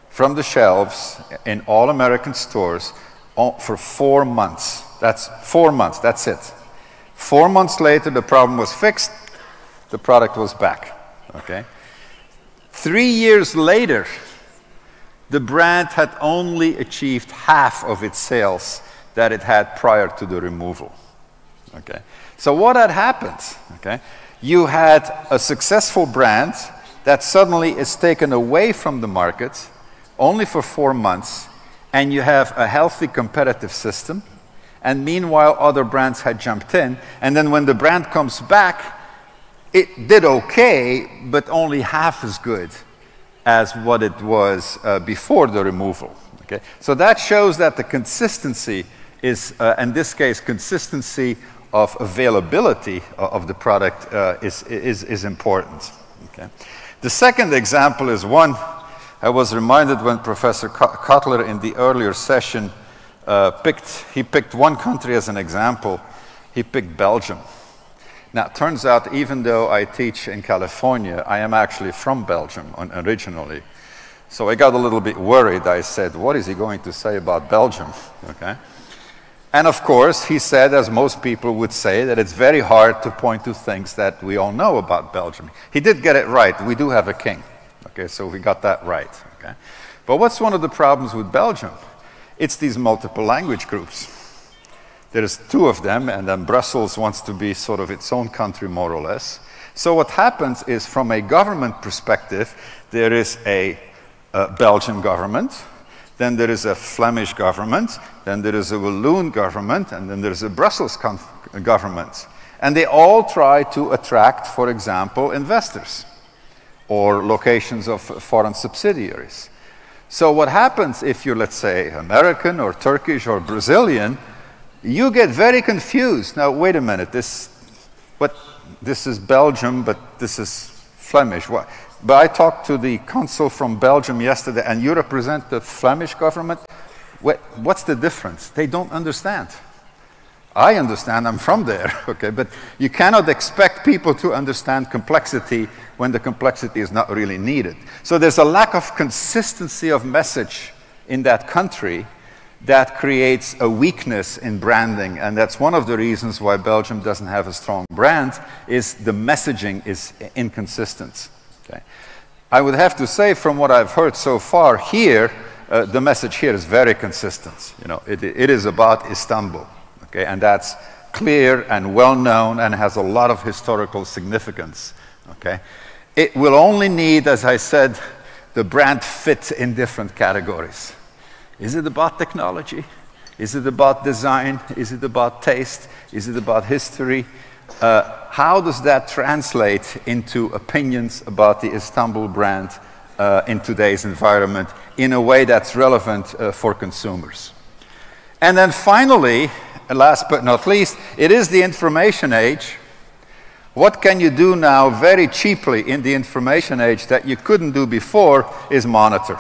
from the shelves in all American stores for 4 months. That's 4 months, that's it. 4 months later, the problem was fixed, the product was back, okay? 3 years later, the brand had only achieved half of its sales that it had prior to the removal, okay? So what had happened, okay? You had a successful brand that suddenly is taken away from the market only for 4 months, and you have a healthy competitive system, and meanwhile other brands had jumped in, and then when the brand comes back, it did okay, but only half as good as what it was before the removal. Okay? So that shows that the consistency is, in this case, consistency of availability of the product is important. Okay? The second example is one I was reminded when Professor Kotler in the earlier session picked one country as an example. He picked Belgium. Now, it turns out, even though I teach in California, I am actually from Belgium originally. So I got a little bit worried. I said, what is he going to say about Belgium? Okay. And of course, he said, as most people would say, that it's very hard to point to things that we all know about Belgium. He did get it right. We do have a king. Okay, so we got that right. Okay. But what's one of the problems with Belgium? It's these multiple language groups. There's 2 of them, and then Brussels wants to be sort of its own country, more or less. So what happens is, from a government perspective, there is a Belgian government, then there is a Flemish government, then there is a Walloon government, and then there's a Brussels government. And they all try to attract, for example, investors or locations of foreign subsidiaries. So what happens if you're, let's say, American or Turkish or Brazilian, you get very confused. Now, wait a minute, this is Belgium, but this is Flemish. What? But I talked to the consul from Belgium yesterday, and you represent the Flemish government? What's the difference? They don't understand. I understand, I'm from there, okay? But you cannot expect people to understand complexity when the complexity is not really needed. So there's a lack of consistency of message in that country that creates a weakness in branding, and that's one of the reasons why Belgium doesn't have a strong brand, is the messaging is inconsistent. Okay? I would have to say, from what I've heard so far here, the message here is very consistent. You know, it is about Istanbul, okay? And that's clear and well known and has a lot of historical significance. Okay? It will only need, as I said, the brand fit in different categories. Is it about technology? Is it about design? Is it about taste? Is it about history? How does that translate into opinions about the Istanbul brand in today's environment in a way that's relevant for consumers? And then finally, last but not least, it is the information age. What can you do now very cheaply in the information age that you couldn't do before is monitor.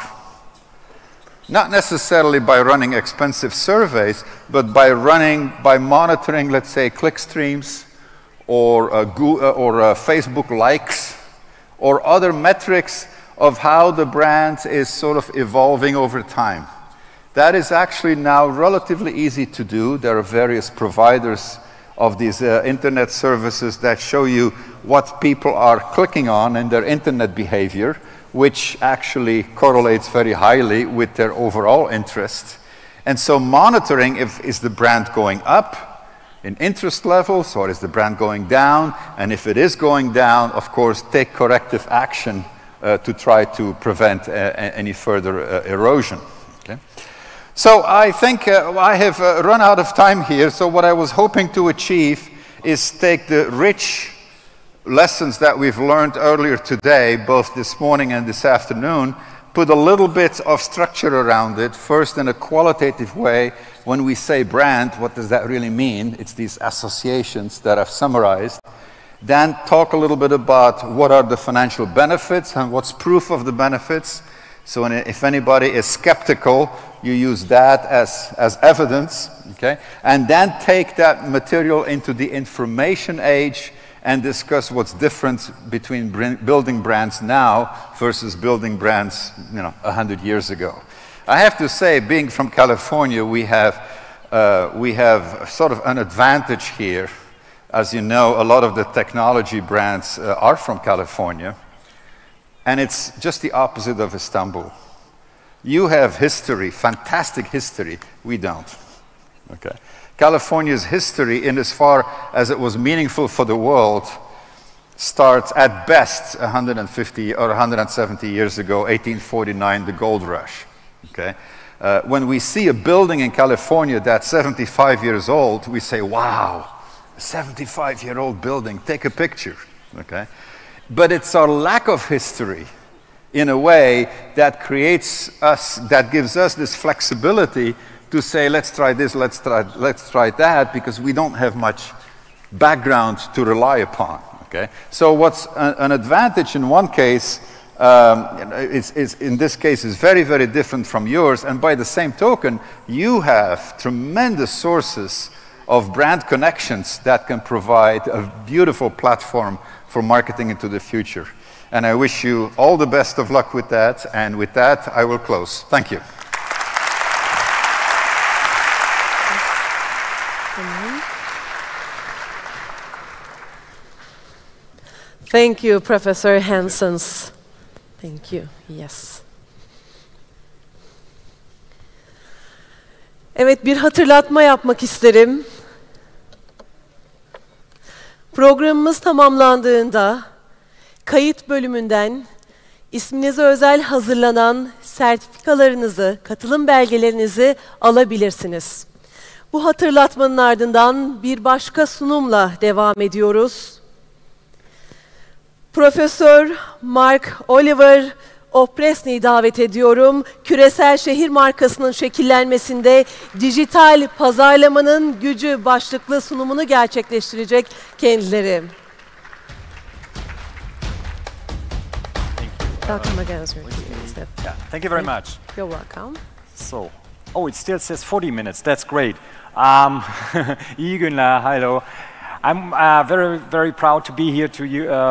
Not necessarily by running expensive surveys, but by monitoring, let's say, click streams or Facebook likes or other metrics of how the brand is sort of evolving over time. That is actually now relatively easy to do. There are various providers of these internet services that show you what people are clicking on in their internet behavior, which actually correlates very highly with their overall interest. And so monitoring, is the brand going up in interest levels, or is the brand going down? And if it is going down, of course, take corrective action to try to prevent any further erosion. Okay? So I think I have run out of time here, so what I was hoping to achieve is take the rich lessons that we've learned earlier today, both this morning and this afternoon, put a little bit of structure around it, first in a qualitative way. When we say brand, what does that really mean? It's these associations that I've summarized. Then talk a little bit about what are the financial benefits and what's proof of the benefits. So if anybody is skeptical, you use that as evidence, okay? And then take that material into the information age and discuss what's different between building brands now versus building brands, 100 years ago. I have to say, being from California, we have sort of an advantage here. As you know, a lot of the technology brands are from California, and it's just the opposite of Istanbul. You have history, fantastic history. We don't. Okay. California's history, in as far as it was meaningful for the world, starts at best 150 or 170 years ago, 1849, the gold rush. Okay? When we see a building in California that's 75 years old, we say, wow, a 75-year-old building, take a picture. Okay? But it's our lack of history, in a way, that gives us this flexibility to say, let's try this, let's try that, because we don't have much background to rely upon. Okay? So what's an advantage in one case, in this case, is very, very different from yours, and by the same token, you have tremendous sources of brand connections that can provide a beautiful platform for marketing into the future. And I wish you all the best of luck with that, and with that, I will close. Thank you. Thank you, Professor Hansens. Thank you. Yes. Evet, bir hatırlatma yapmak isterim. Programımız tamamlandığında kayıt bölümünden isminize özel hazırlanan sertifikalarınızı, katılım belgelerinizi alabilirsiniz. Bu hatırlatmanın ardından bir başka sunumla devam ediyoruz. Profesör Mark Oliver Opresny'yi davet ediyorum. Küresel şehir markasının şekillenmesinde dijital pazarlamanın gücü başlıklı sunumunu gerçekleştirecek kendileri. Welcome again, sir. Yeah, thank you very much. You're welcome. So, it still says 40 minutes. That's great. Hello. I'm very, very proud to be here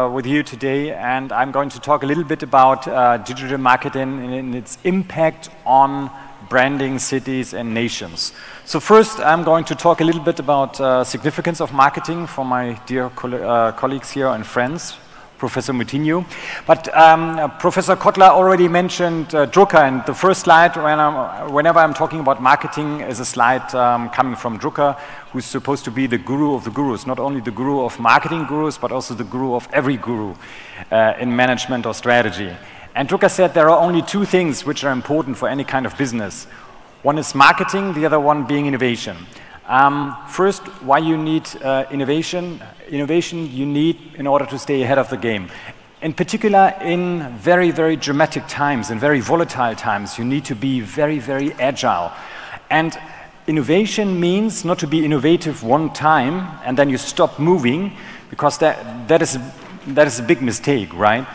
with you today, and I'm going to talk a little bit about digital marketing and its impact on branding cities and nations. So first, I'm going to talk a little bit about significance of marketing for my dear colleagues here and friends, Professor Moutinho. But Professor Kotler already mentioned Drucker, and the first slide, whenever I'm talking about marketing, is a slide coming from Drucker, who's supposed to be the guru of the gurus, not only the guru of marketing gurus, but also the guru of every guru in management or strategy. And Drucker said there are only two things which are important for any kind of business. One is marketing, the other one being innovation. First, why you need innovation. Innovation you need in order to stay ahead of the game. In particular, in very, very dramatic times, in very volatile times, you need to be very, very agile. And innovation means not to be innovative one time and then you stop moving, because that is a big mistake, right?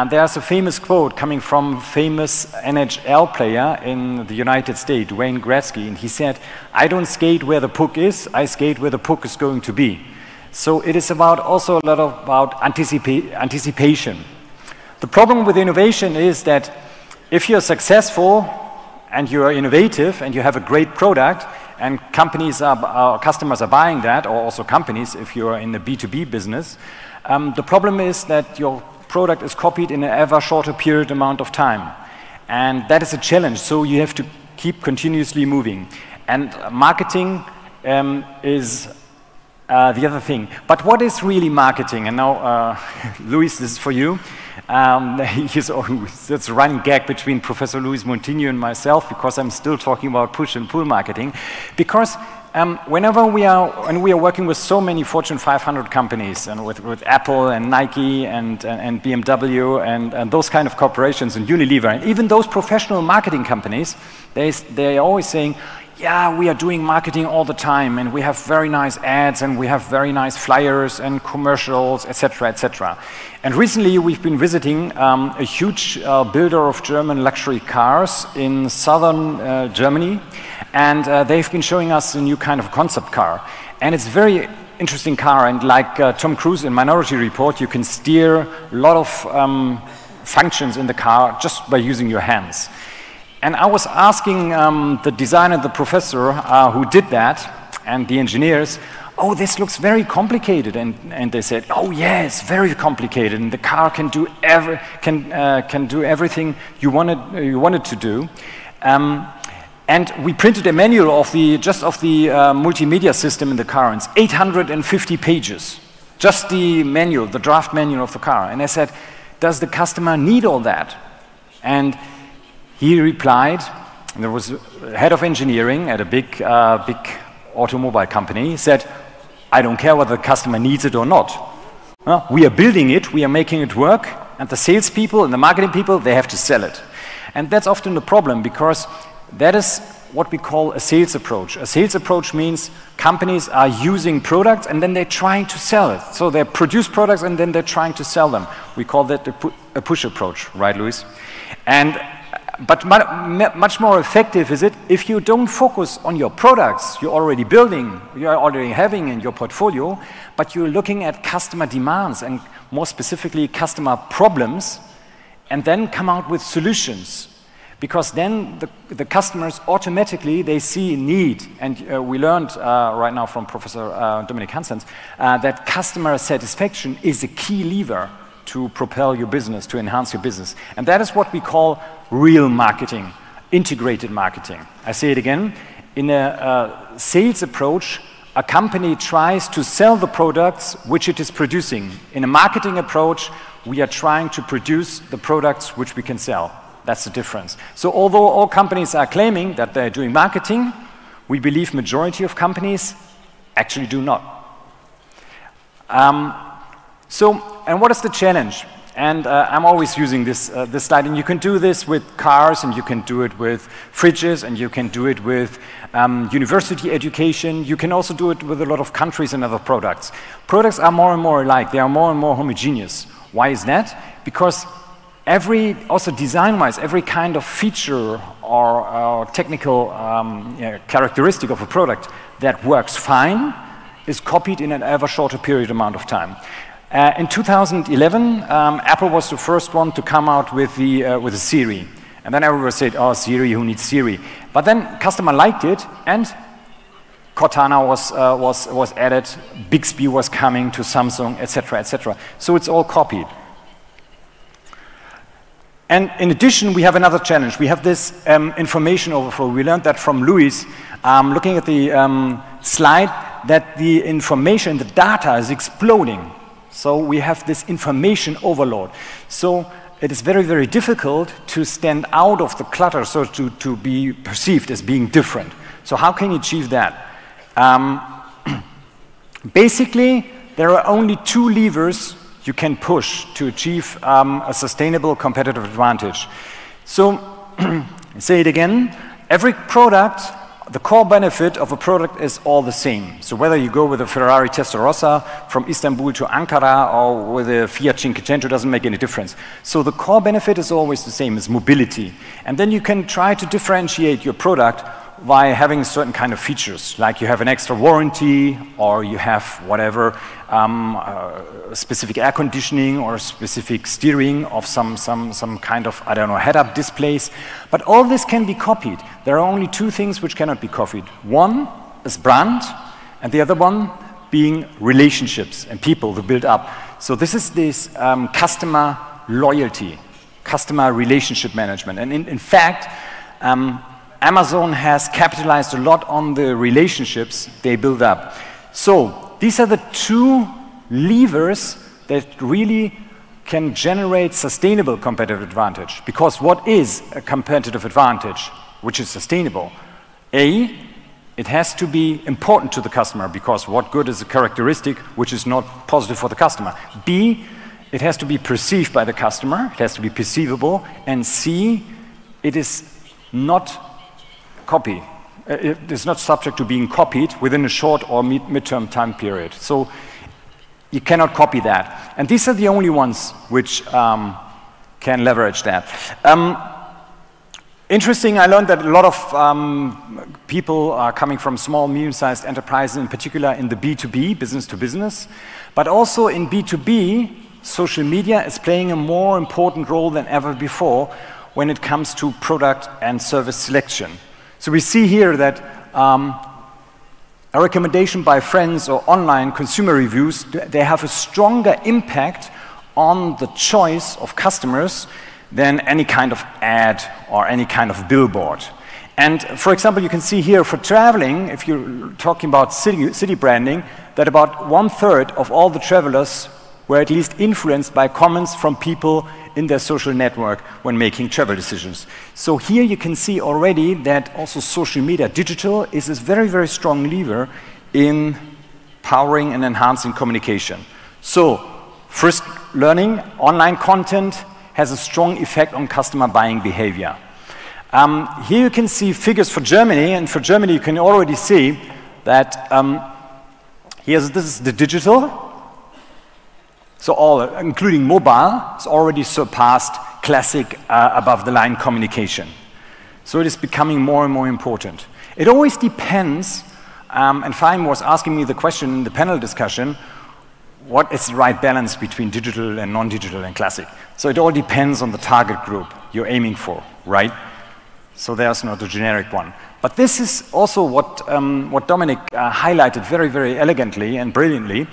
There's a famous quote coming from famous NHL player in the United States, Wayne Gretzky, and he said, "I don't skate where the puck is, I skate where the puck is going to be." So it is also a lot about anticipation. The problem with innovation is that if you're successful and you're innovative and you have a great product and customers are buying that, or also companies if you're in the B2B business, the problem is that your product is copied in an ever shorter period amount of time. And that is a challenge, so you have to keep continuously moving. And marketing is the other thing. But what is really marketing? And now, Luis, this is for you. That's a running gag between Professor Luis Moutinho and myself, because I'm still talking about push and pull marketing. Because whenever we are working with so many Fortune 500 companies, and with Apple and Nike and BMW and those kind of corporations and Unilever, and even those professional marketing companies, they are always saying, yeah, we are doing marketing all the time, and we have very nice ads, and we have very nice flyers and commercials, etc., etc. And recently we've been visiting a huge builder of German luxury cars in southern Germany, and they've been showing us a new kind of concept car. And it's a very interesting car, and like Tom Cruise in Minority Report, you can steer a lot of functions in the car just by using your hands. And I was asking the designer, the professor who did that, and the engineers, oh, this looks very complicated. And they said, oh, yeah, it's very complicated, and the car can do everything you want it to do. And we printed a manual of the multimedia system in the car, and it's 850 pages, just the manual, the draft manual of the car. And I said, does the customer need all that? And he replied, and there was a head of engineering at a big automobile company. He said, I don't care whether the customer needs it or not. Well, we are building it, we are making it work, and the salespeople and the marketing people, they have to sell it. And that's often the problem, because that is what we call a sales approach. A sales approach means companies are using products and then they're trying to sell it. So they produce products and then they're trying to sell them. We call that a push approach, right, Luis? But much more effective is it if you don't focus on your products you're already building, you're already having in your portfolio, but you're looking at customer demands and more specifically customer problems, and then come out with solutions. Because then the customers automatically, they see need. And we learned right now from Professor Dominik Hansens that customer satisfaction is a key lever to propel your business, to enhance your business. And that is what we call real marketing, integrated marketing. I say it again, in a sales approach, a company tries to sell the products which it is producing. In a marketing approach, we are trying to produce the products which we can sell. That's the difference. So although all companies are claiming that they're doing marketing, we believe majority of companies actually do not. And what is the challenge? And I'm always using this slide, and you can do this with cars, and you can do it with fridges, and you can do it with university education. You can also do it with a lot of countries and other products. Products are more and more alike. They are more and more homogeneous. Why is that? Because also design-wise, every kind of feature or technical characteristic of a product that works fine is copied in an ever shorter period amount of time. In 2011, Apple was the first one to come out with a Siri. And then everybody said, oh, Siri, who needs Siri? But then customer liked it, and Cortana was added, Bixby was coming to Samsung, etc., etc. So it's all copied. And in addition, we have another challenge. We have this information overflow. We learned that from Luis, looking at the slide, that the information, the data is exploding. So we have this information overload. So it is very, very difficult to stand out of the clutter, so to be perceived as being different. So how can you achieve that? Basically, there are only two levers you can push to achieve a sustainable competitive advantage. So, say it again, every product, the core benefit of a product is all the same. So whether you go with a Ferrari Testarossa from Istanbul to Ankara or with a Fiat Cinquecento, doesn't make any difference. So the core benefit is always the same, is mobility. And then you can try to differentiate your product by having certain kind of features, like you have an extra warranty, or you have whatever, specific air conditioning or specific steering of some kind of, I don't know, head-up displays. But all this can be copied. There are only two things which cannot be copied. One is brand, and the other one being relationships and people who build up. So this is this customer loyalty, customer relationship management. And in fact, Amazon has capitalized a lot on the relationships they build up. So these are the two levers that really can generate sustainable competitive advantage. Because what is a competitive advantage which is sustainable? A, it has to be important to the customer, because what good is a characteristic which is not positive for the customer? B, it has to be perceived by the customer, it has to be perceivable. And C, it is not it is not subject to being copied within a short or mid-term time period. So you cannot copy that. And these are the only ones which can leverage that. Interesting, I learned that a lot of people are coming from small, medium-sized enterprises, in particular in the B2B, business to business, but also in B2B, social media is playing a more important role than ever before when it comes to product and service selection. So we see here that a recommendation by friends or online consumer reviews, they have a stronger impact on the choice of customers than any kind of ad or any kind of billboard. And for example, you can see here for traveling, if you're talking about city branding, that about 1/3 of all the travelers were at least influenced by comments from people in their social network when making travel decisions. So here you can see already that also social media, digital, is a very, very strong lever in powering and enhancing communication. So first learning, online content has a strong effect on customer buying behavior. Here you can see figures for Germany, and for Germany you can already see that this is the digital. So all, including mobile, has already surpassed classic above-the-line communication. So it is becoming more and more important. It always depends, and Faim was asking me the question in the panel discussion, what is the right balance between digital and non-digital and classic? So it all depends on the target group you're aiming for, right? So there's not a generic one. But this is also what Dominic highlighted very, very elegantly and brilliantly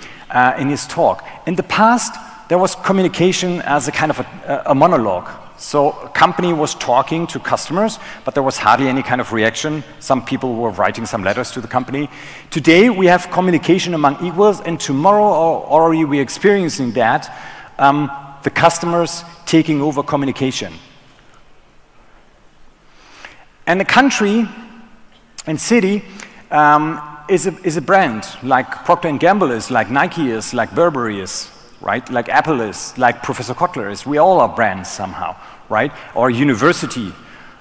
in his talk. In the past, there was communication as a kind of a monologue. So a company was talking to customers, but there was hardly any kind of reaction. Some people were writing some letters to the company. Today, we have communication among equals, and tomorrow already we're experiencing that, the customers taking over communication. And a country and city is a brand, like Procter Gamble is, like Nike is, like Burberry is, right? Like Apple is, like Professor Kotler is. We all are brands somehow, right? Or university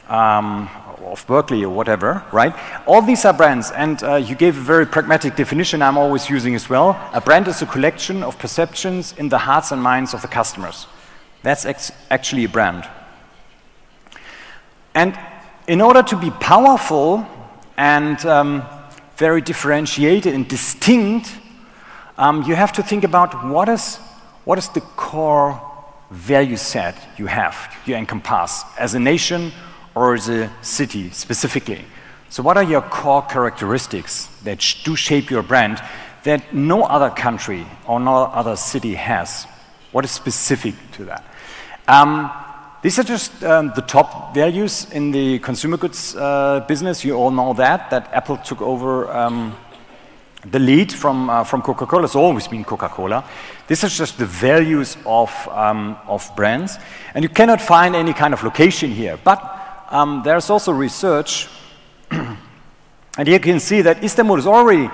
of Berkeley or whatever, right? All these are brands, and you gave a very pragmatic definition I'm always using as well. A brand is a collection of perceptions in the hearts and minds of the customers. That's actually a brand. And in order to be powerful and very differentiated and distinct, you have to think about what is the core value set you have, you encompass as a nation or as a city specifically. So what are your core characteristics that do shape your brand that no other country or no other city has? What is specific to that? These are just the top values in the consumer goods business. You all know that Apple took over the lead from Coca-Cola. It's always been Coca-Cola. These are just the values of brands. And you cannot find any kind of location here. But there's also research. And here you can see that Istanbul is already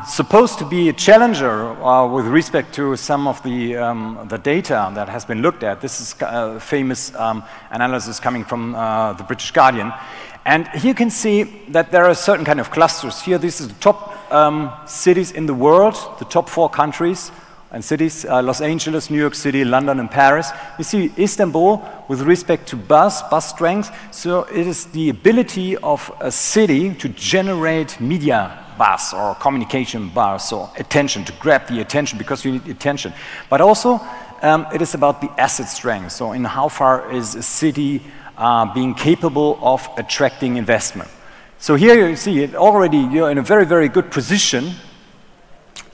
supposed to be a challenger with respect to some of the data that has been looked at. This is a famous analysis coming from the British Guardian. And here you can see that there are certain kind of clusters. Here, this is the top cities in the world, the top 4 countries and cities, Los Angeles, New York City, London, and Paris. You see Istanbul with respect to buzz strength. So it is the ability of a city to generate media buzz or communication buzz or attention, to grab the attention because you need attention. But also it is about the asset strength. So in how far is a city being capable of attracting investment. So here you see it already, you're in a very, very good position.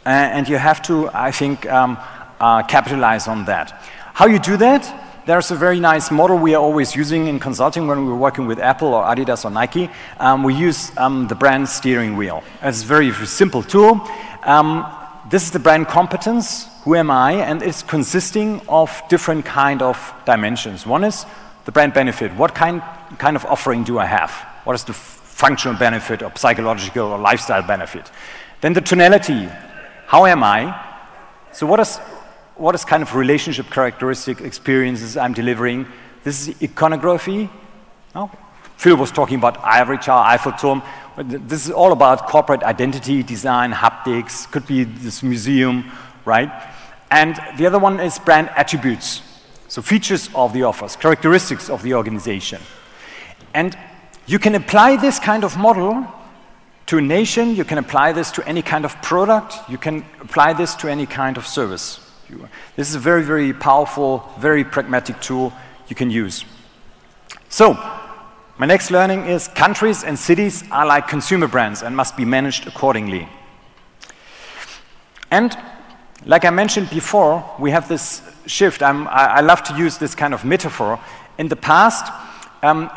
And you have to, I think, capitalize on that. How you do that? There's a very nice model we are always using in consulting when we're working with Apple or Adidas or Nike. We use the brand steering wheel. It's a very simple tool. This is the brand competence, who am I? And it's consisting of different kind of dimensions. One is the brand benefit. What kind of offering do I have? What is the functional benefit or psychological or lifestyle benefit? Then the tonality. How am I? So what is kind of relationship characteristic experiences I'm delivering? This is iconography. Oh, Phil was talking about ivory tower, Eiffel Turm. This is all about corporate identity, design, haptics, could be this museum, right? And the other one is brand attributes. So features of the offers, characteristics of the organization. And you can apply this kind of model to a nation, you can apply this to any kind of product, you can apply this to any kind of service. This is a very, very powerful, very pragmatic tool you can use. So, my next learning is countries and cities are like consumer brands and must be managed accordingly. And, like I mentioned before, we have this shift. I love to use this kind of metaphor. In the past,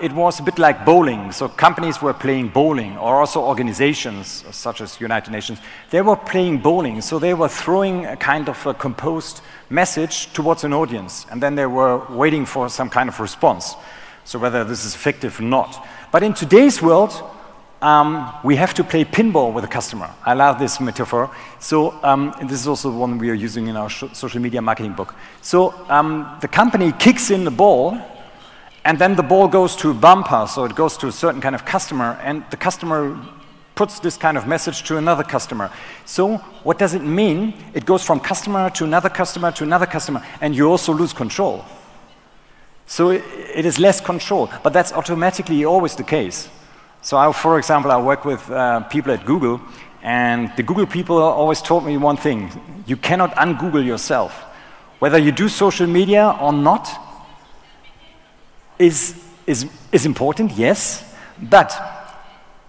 it was a bit like bowling. So companies were playing bowling, or also organizations such as United Nations. They were playing bowling, so they were throwing a kind of a composed message towards an audience, and then they were waiting for some kind of response. So whether this is effective or not. But in today's world, we have to play pinball with the customer. I love this metaphor. So this is also one we are using in our social media marketing book. So the company kicks in the ball, and then the ball goes to a bumper, so it goes to a certain kind of customer, and the customer puts this kind of message to another customer. So what does it mean? It goes from customer to another customer to another customer, and you also lose control. So it is less control, but that's automatically always the case. So for example, I work with people at Google, and the Google people always told me one thing: you cannot un-Google yourself. Whether you do social media or not is important, yes, but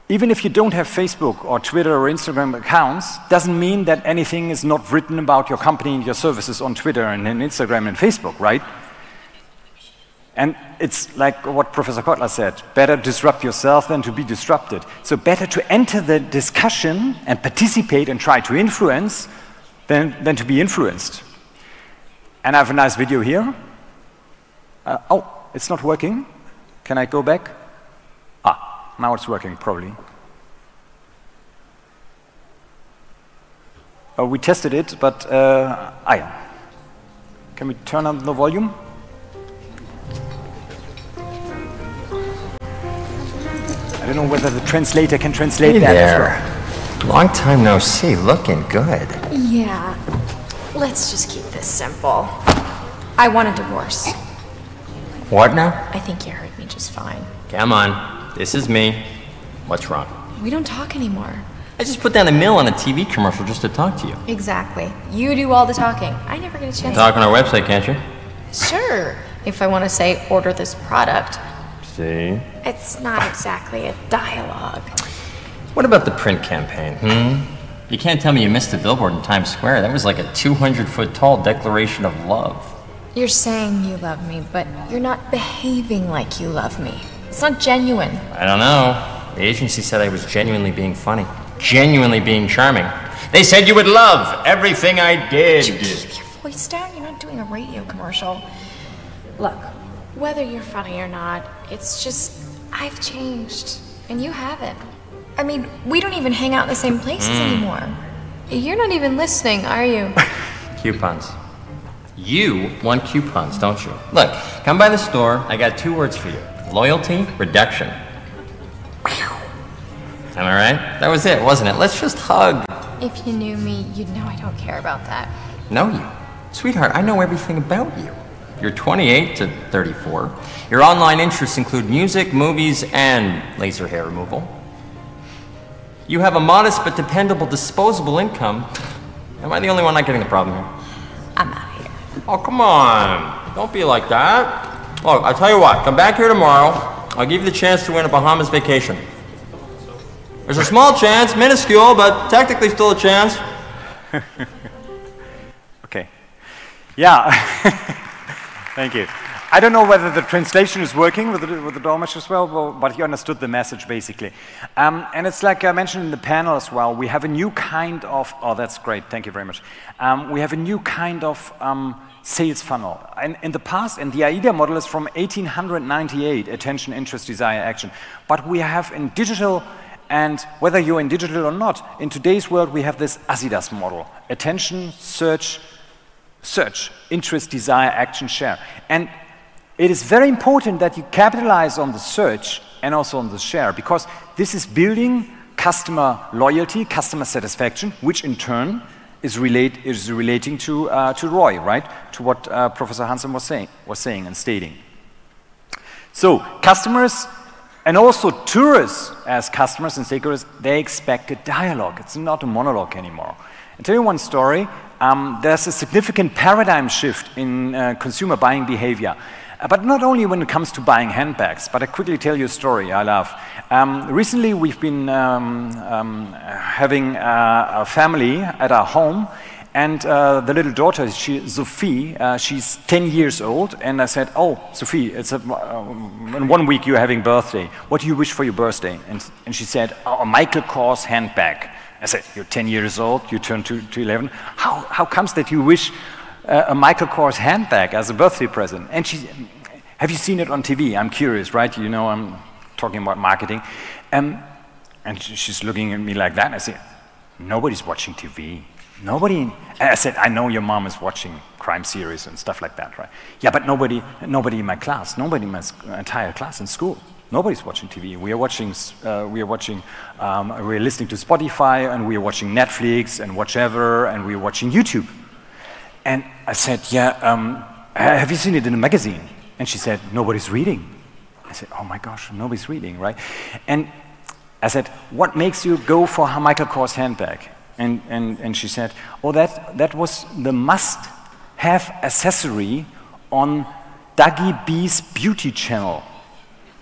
even if you don't have Facebook or Twitter or Instagram accounts, doesn't mean that anything is not written about your company and your services on Twitter and Instagram and Facebook, right? And it's like what Professor Kotler said, better disrupt yourself than to be disrupted. So better to enter the discussion and participate and try to influence than to be influenced. And I have a nice video here. Oh, it's not working. Can I go back? Ah, now it's working, probably. We tested it, but can we turn on the volume? I don't know whether the translator can translate hey that there. as well. Long time no see, looking good. Yeah, let's just keep this simple. I want a divorce. What now? I think you heard me just fine. Come on, this is me. What's wrong? We don't talk anymore. I just put down $1 million on a TV commercial just to talk to you. Exactly. You do all the talking. I never get a chance. Talk on our website, can't you? Sure, if I want to say, order this product. See? It's not exactly a dialogue. What about the print campaign, You can't tell me you missed the billboard in Times Square. That was like a 200-foot tall declaration of love. You're saying you love me, but you're not behaving like you love me. It's not genuine. I don't know. The agency said I was genuinely being funny. Genuinely being charming. They said you would love everything I did. Could you keep your voice down? You're not doing a radio commercial. Look, whether you're funny or not, it's just, I've changed, and you haven't. I mean, we don't even hang out in the same places anymore. You're not even listening, are you? Coupons. You want coupons, don't you? Look, come by the store. I got 2 words for you. Loyalty, reduction. Am I right? That was it, wasn't it? Let's just hug. If you knew me, you'd know I don't care about that. Know you? Sweetheart, I know everything about you. You're 28 to 34. Your online interests include music, movies, and laser hair removal. You have a modest but dependable disposable income. Am I the only one not getting the problem here? I'm out of here. Oh, come on. Don't be like that. Look, I'll tell you what. Come back here tomorrow. I'll give you the chance to win a Bahamas vacation. There's a small chance, minuscule, but technically still a chance. Okay. Yeah. Thank you. I don't know whether the translation is working with the Dolmetsch as well, but he understood the message basically. And it's like I mentioned in the panel as well, we have a new kind of, oh, that's great, thank you very much. We have a new kind of sales funnel. In the past, and the AIDA model is from 1898, attention, interest, desire, action. But we have in digital, and whether you're in digital or not, in today's world we have this ASIDAS model. Attention, search, interest, desire, action, share. And it is very important that you capitalize on the search and also on the share, because this is building customer loyalty, customer satisfaction, which in turn is relating to Roy, right? To what Professor Hansen was saying and stating. So customers and also tourists as customers and stakeholders, they expect a dialogue. It's not a monologue anymore. I'll tell you one story. There's a significant paradigm shift in consumer buying behavior. But not only when it comes to buying handbags, but I quickly tell you a story I love. Recently we've been having a family at our home, and the little daughter, Sophie, she's 10 years old, and I said, oh, Sophie, it's in 1 week you're having birthday. What do you wish for your birthday? And she said, oh, a Michael Kors handbag. I said, you're 10 years old, you turn to 11. How comes that you wish a Michael Kors handbag as a birthday present? And she, have you seen it on TV? I'm curious, right? You know, I'm talking about marketing. And she's looking at me like that, and I said, nobody's watching TV. Nobody, I said, I know your mom is watching crime series and stuff like that, right? Yeah, but nobody in my class, nobody in my entire class in school. Nobody's watching TV. We are listening to Spotify, and we are watching Netflix and whatever, and we are watching YouTube. And I said, yeah, have you seen it in a magazine? And she said, nobody's reading. I said, oh my gosh, nobody's reading, right? And I said, what makes you go for a Michael Kors handbag? And she said, oh, that was the must-have accessory on Dougie B's beauty channel.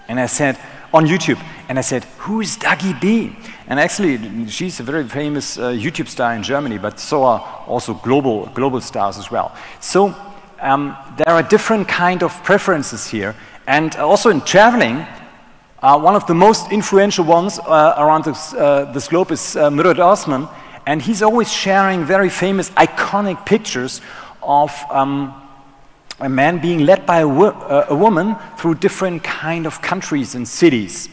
And I said, on YouTube. And I said, who is Dougie B? And actually, she's a very famous YouTube star in Germany, but so are also global stars as well. So there are different kind of preferences here. And also in traveling, one of the most influential ones around this globe is Murat Osman. And he's always sharing very famous, iconic pictures of a man being led by a woman through different kind of countries and cities.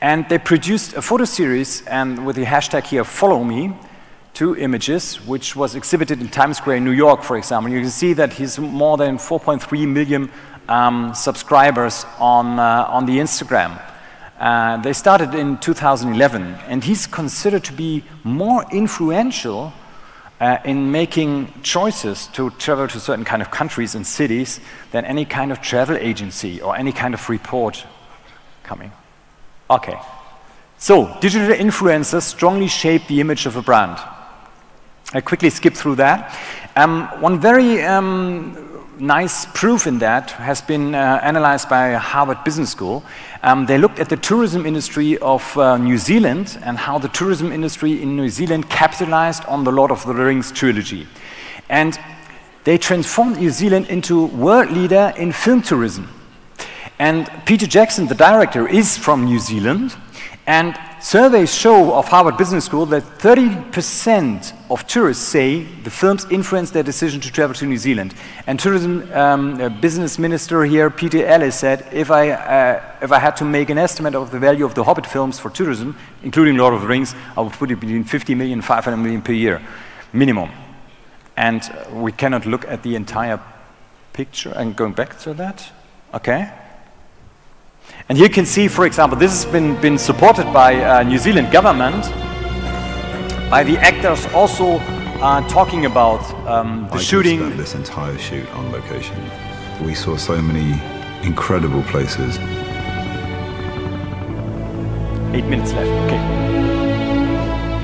And they produced a photo series, and with the hashtag here, follow me, 2 images, which was exhibited in Times Square in New York, for example. You can see that he's more than 4.3 million subscribers on the Instagram. They started in 2011, and he's considered to be more influential in making choices to travel to certain kind of countries and cities than any kind of travel agency or any kind of report coming. Okay, so digital influencers strongly shape the image of a brand. I quickly skip through that. One very nice proof in that has been analyzed by Harvard Business School. They looked at the tourism industry of New Zealand and how the tourism industry in New Zealand capitalized on the Lord of the Rings trilogy. And they transformed New Zealand into world leader in film tourism. And Peter Jackson, the director, is from New Zealand. And surveys show of Harvard Business School that 30% of tourists say the films influenced their decision to travel to New Zealand. And tourism business minister here, Peter Ellis, said, if I had to make an estimate of the value of the Hobbit films for tourism, including Lord of the Rings, I would put it between 50 million and 500 million per year, minimum. And we cannot look at the entire picture. And going back to that, okay. And here you can see, for example, this has been supported by New Zealand government, by the actors also talking about the shooting. I spent this entire shoot on location. We saw so many incredible places. 8 minutes left, okay.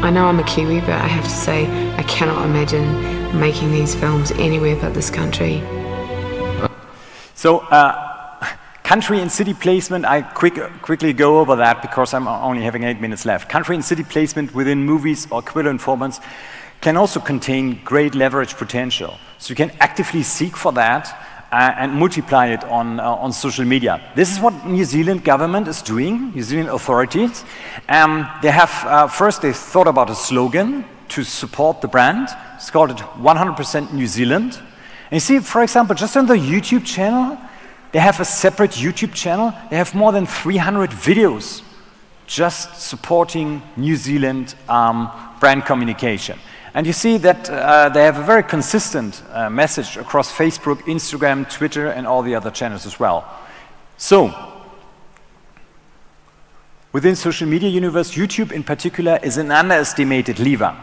I know I'm a Kiwi, but I have to say I cannot imagine making these films anywhere but this country. So, country and city placement, I quickly go over that because I'm only having 8 minutes left. Country and city placement within movies or equivalent formats can also contain great leverage potential. So you can actively seek for that and multiply it on social media. This is what New Zealand government is doing, New Zealand authorities. They have, first they thought about a slogan to support the brand. It's called 100% New Zealand. And you see, for example, just on the YouTube channel, they have a separate YouTube channel. They have more than 300 videos just supporting New Zealand brand communication. And you see that they have a very consistent message across Facebook, Instagram, Twitter, and all the other channels as well. So, within social media universe, YouTube in particular is an underestimated lever.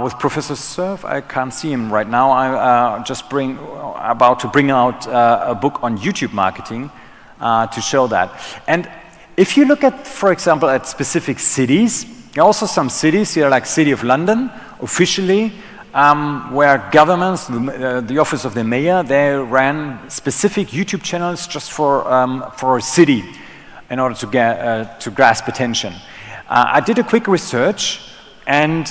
With Professor Cerf, I can't see him right now. I'm about to bring out a book on YouTube marketing to show that. And if you look at, for example, at specific cities, there are also some cities here, like City of London, officially, where governments, the office of the mayor, they ran specific YouTube channels just for a city in order to grasp attention. I did a quick research, and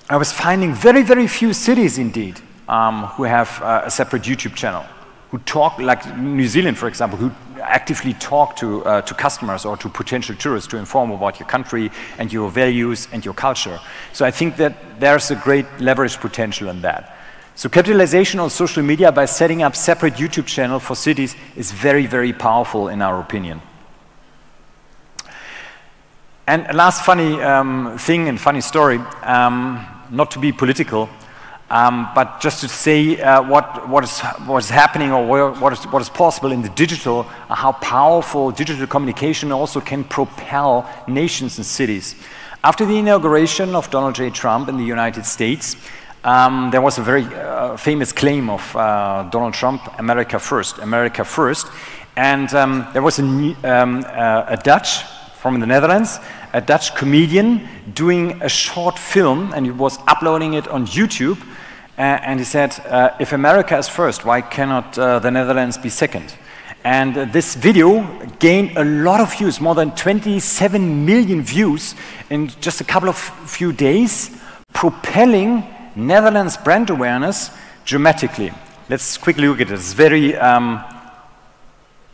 I was finding very, very few cities indeed who have a separate YouTube channel, who talk, like New Zealand, for example, who actively talk to customers or to potential tourists to inform about your country and your values and your culture. So I think that there's a great leverage potential in that. So capitalization on social media by setting up separate YouTube channel for cities is very, very powerful in our opinion. And a last funny thing and funny story, not to be political, but just to say what is happening or what is possible in the digital, how powerful digital communication also can propel nations and cities. After the inauguration of Donald J. Trump in the United States, there was a very famous claim of Donald Trump, America first, America first. And there was a Dutch from the Netherlands, a Dutch comedian doing a short film, and he was uploading it on YouTube. And he said, if America is first, why cannot the Netherlands be second? And this video gained a lot of views, more than 27 million views in just a couple of few days, propelling Netherlands brand awareness dramatically. Let's quickly look at it. It's very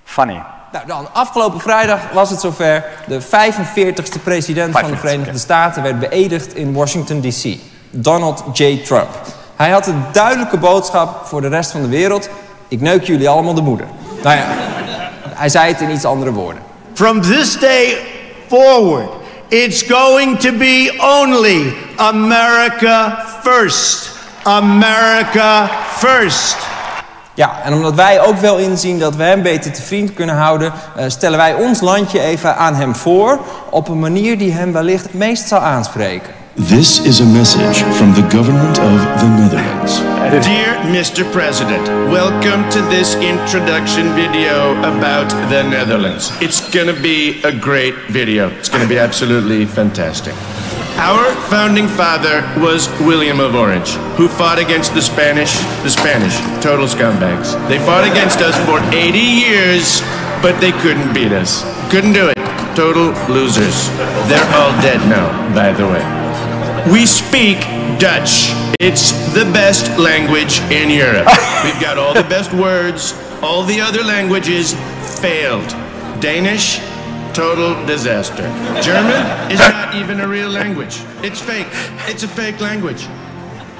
funny. Nou, dan, afgelopen vrijdag was het zover. De 45ste president van de Verenigde Staten werd beëdigd in Washington D.C. Donald J. Trump. Hij had een duidelijke boodschap voor de rest van de wereld. Ik neuk jullie allemaal de moeder. Nou ja, hij zei het in iets andere woorden. From this day forward, it's going to be only America first. America first. Ja, en omdat wij ook wel inzien dat we hem beter te vriend kunnen houden, stellen wij ons landje even aan hem voor op een manier die hem wellicht het meest zal aanspreken. This is a message from the government of the Netherlands. Dear Mr. President, welcome to this introduction video about the Netherlands. It's going to be a great video. It's going to be absolutely fantastic. Our founding father was William of Orange, who fought against the Spanish, total scumbags. They fought against us for 80 years, but they couldn't beat us. Couldn't do it. Total losers. They're all dead now, by the way. We speak Dutch. It's the best language in Europe. We've got all the best words. All the other languages failed. Danish, total disaster. German is not even a real language. It's fake. It's a fake language.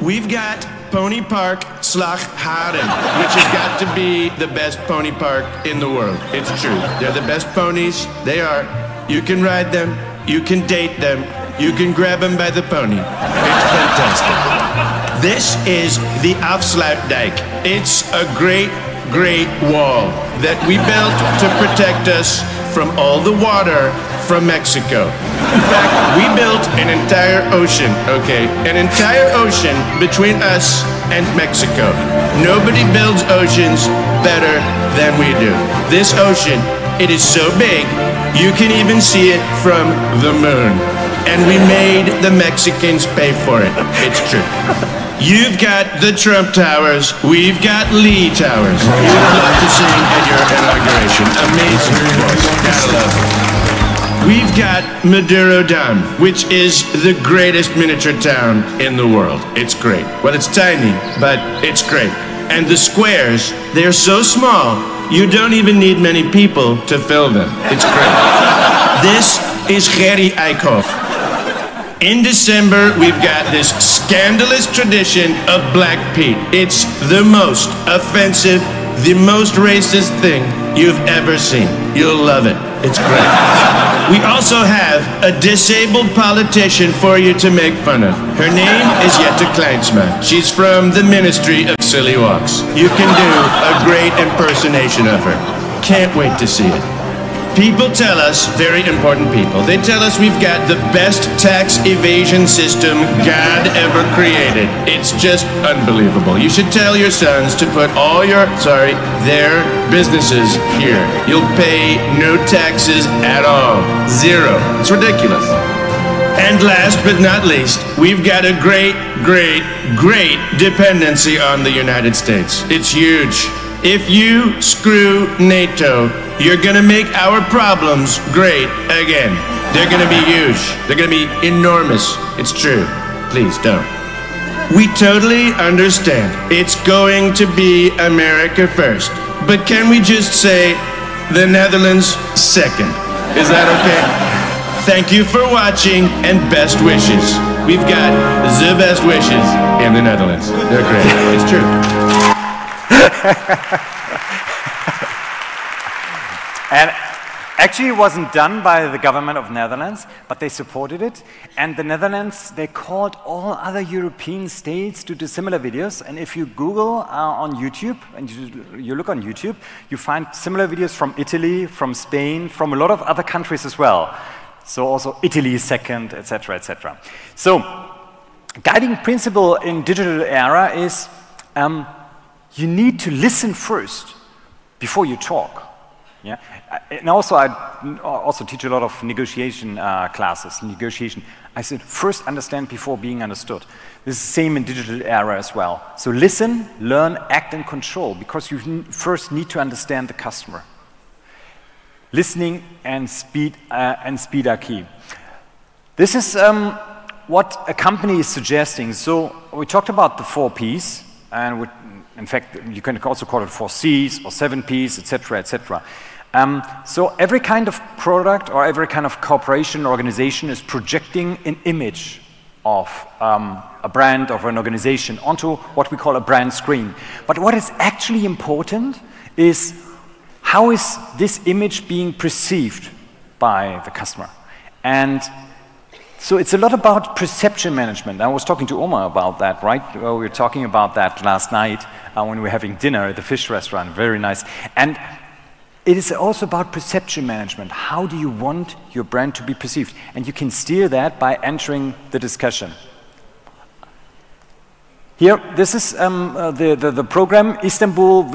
We've got Pony Park Slagharen, which has got to be the best pony park in the world. It's true. They're the best ponies. They are. You can ride them. You can date them. You can grab them by the pony. It's fantastic. This is the Afsluitdijk. It's a great, great wall that we built to protect us from all the water from Mexico. In fact, we built an entire ocean, okay? An entire ocean between us and Mexico. Nobody builds oceans better than we do. This ocean, it is so big, you can even see it from the moon. And we made the Mexicans pay for it. It's true. You've got the Trump Towers. We've got Lee Towers. You would love to sing at your inauguration. Amazing, of course. Gotta love it. We've got Maduro Dam, which is the greatest miniature town in the world. It's great. Well, it's tiny, but it's great. And the squares, they're so small, you don't even need many people to fill them. It's great. This is Gerry Eickhoff. In December, we've got this scandalous tradition of Black Pete. It's the most offensive, the most racist thing you've ever seen. You'll love it. It's great. We also have a disabled politician for you to make fun of. Her name is Jette Kleinsma. She's from the Ministry of Silly Walks. You can do a great impersonation of her. Can't wait to see it. People tell us, very important people, they tell us we've got the best tax evasion system God ever created. It's just unbelievable. You should tell your sons to put all their businesses here. You'll pay no taxes at all. Zero. It's ridiculous. And last but not least, we've got a great, great, great dependency on the United States. It's huge. If you screw NATO, you're gonna make our problems great again. They're gonna be huge. They're gonna be enormous. It's true. Please don't. We totally understand. It's going to be America first. But can we just say the Netherlands second? Is that okay? Thank you for watching and best wishes. We've got the best wishes in the Netherlands. They're great. It's true. And actually it wasn't done by the government of Netherlands, but they supported it. And the Netherlands, they called all other European states to do similar videos. And if you Google on YouTube, and you look on YouTube, you find similar videos from Italy, from Spain, from a lot of other countries as well. So also Italy second, etc., etc. So guiding principle in digital era is you need to listen first before you talk. Yeah, and also I also teach a lot of negotiation classes. Negotiation. I said first understand before being understood. This is the same in digital era as well. So listen, learn, act, and control because you first need to understand the customer. Listening and speed are key. This is what a company is suggesting. So we talked about the 4 Ps, and in fact, you can also call it 4 Cs or 7 Ps, etc., etc. So every kind of product or every kind of corporation or organization is projecting an image of a brand or an organization onto what we call a brand screen. But what is actually important is how is this image being perceived by the customer? And so it's a lot about perception management. I was talking to Omar about that, right? Well, we were talking about that last night when we were having dinner at the fish restaurant. Very nice. And it is also about perception management. How do you want your brand to be perceived? And you can steer that by entering the discussion. Here, this is the program Istanbul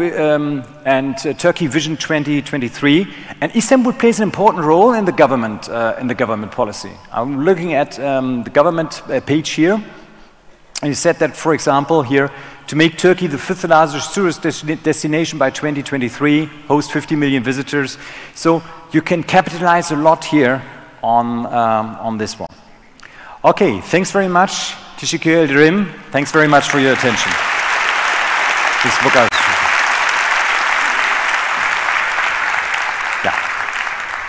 and Turkey Vision 2023, and Istanbul plays an important role in the government policy. I'm looking at the government page here, and you said that, for example, here to make Turkey the 5th largest tourist destination by 2023, host 50 million visitors. So you can capitalize a lot here on this one. Okay, thanks very much. Teşekkür ederim. Thanks very much for your attention. This book yeah.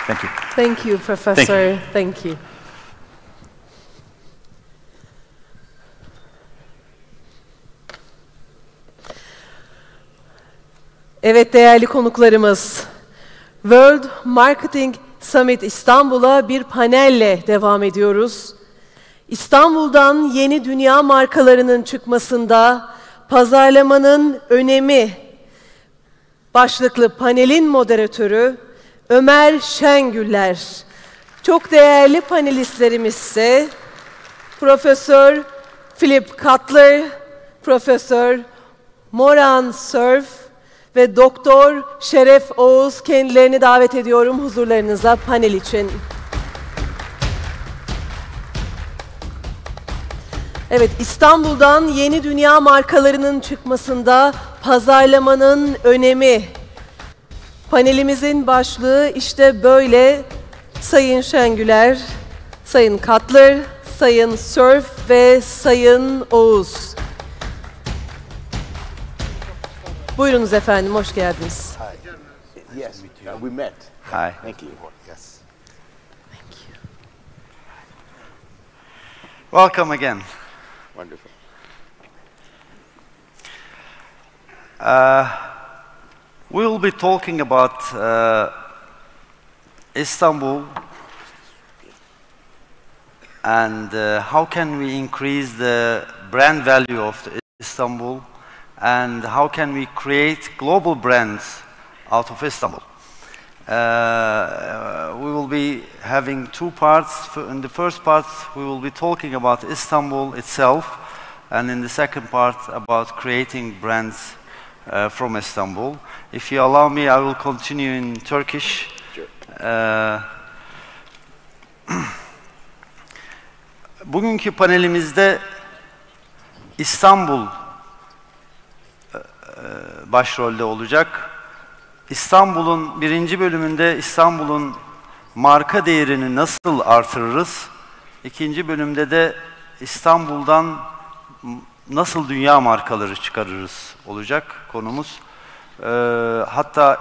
Thank you. Thank you, Professor. Thank you. Evet değerli konuklarımız, World Marketing Summit İstanbul'a bir panelle devam ediyoruz. İstanbul'dan yeni dünya markalarının çıkmasında pazarlamanın önemi başlıklı panelin moderatörü Ömer Şengüller. Çok değerli panelistlerimiz ise Profesör Philip Cutler, Profesör Moran Surf ve Doktor Şeref Oğuz, kendilerini davet ediyorum huzurlarınıza panel için. Evet, İstanbul'dan yeni dünya markalarının çıkmasında pazarlamanın önemi. Panelimizin başlığı işte böyle. Sayın Şengüler, Sayın Cutler, Sayın Surf ve Sayın Oğuz. Buyurunuz efendim, hoş geldiniz. Hi. Yes, we met. Hi. Thank you. Yes. Thank you. Welcome again. Wonderful. We will be talking about Istanbul and how can we increase the brand value of Istanbul and how can we create global brands out of Istanbul. We will be having two parts. In the first part, we will be talking about Istanbul itself, and in the second part, about creating brands from Istanbul. If you allow me, I will continue in Turkish. Bugünkü panelimizde İstanbul başrolde olacak. İstanbul'un birinci bölümünde İstanbul'un marka değerini nasıl artırırız? İkinci bölümde de İstanbul'dan nasıl dünya markaları çıkarırız olacak konumuz. Hatta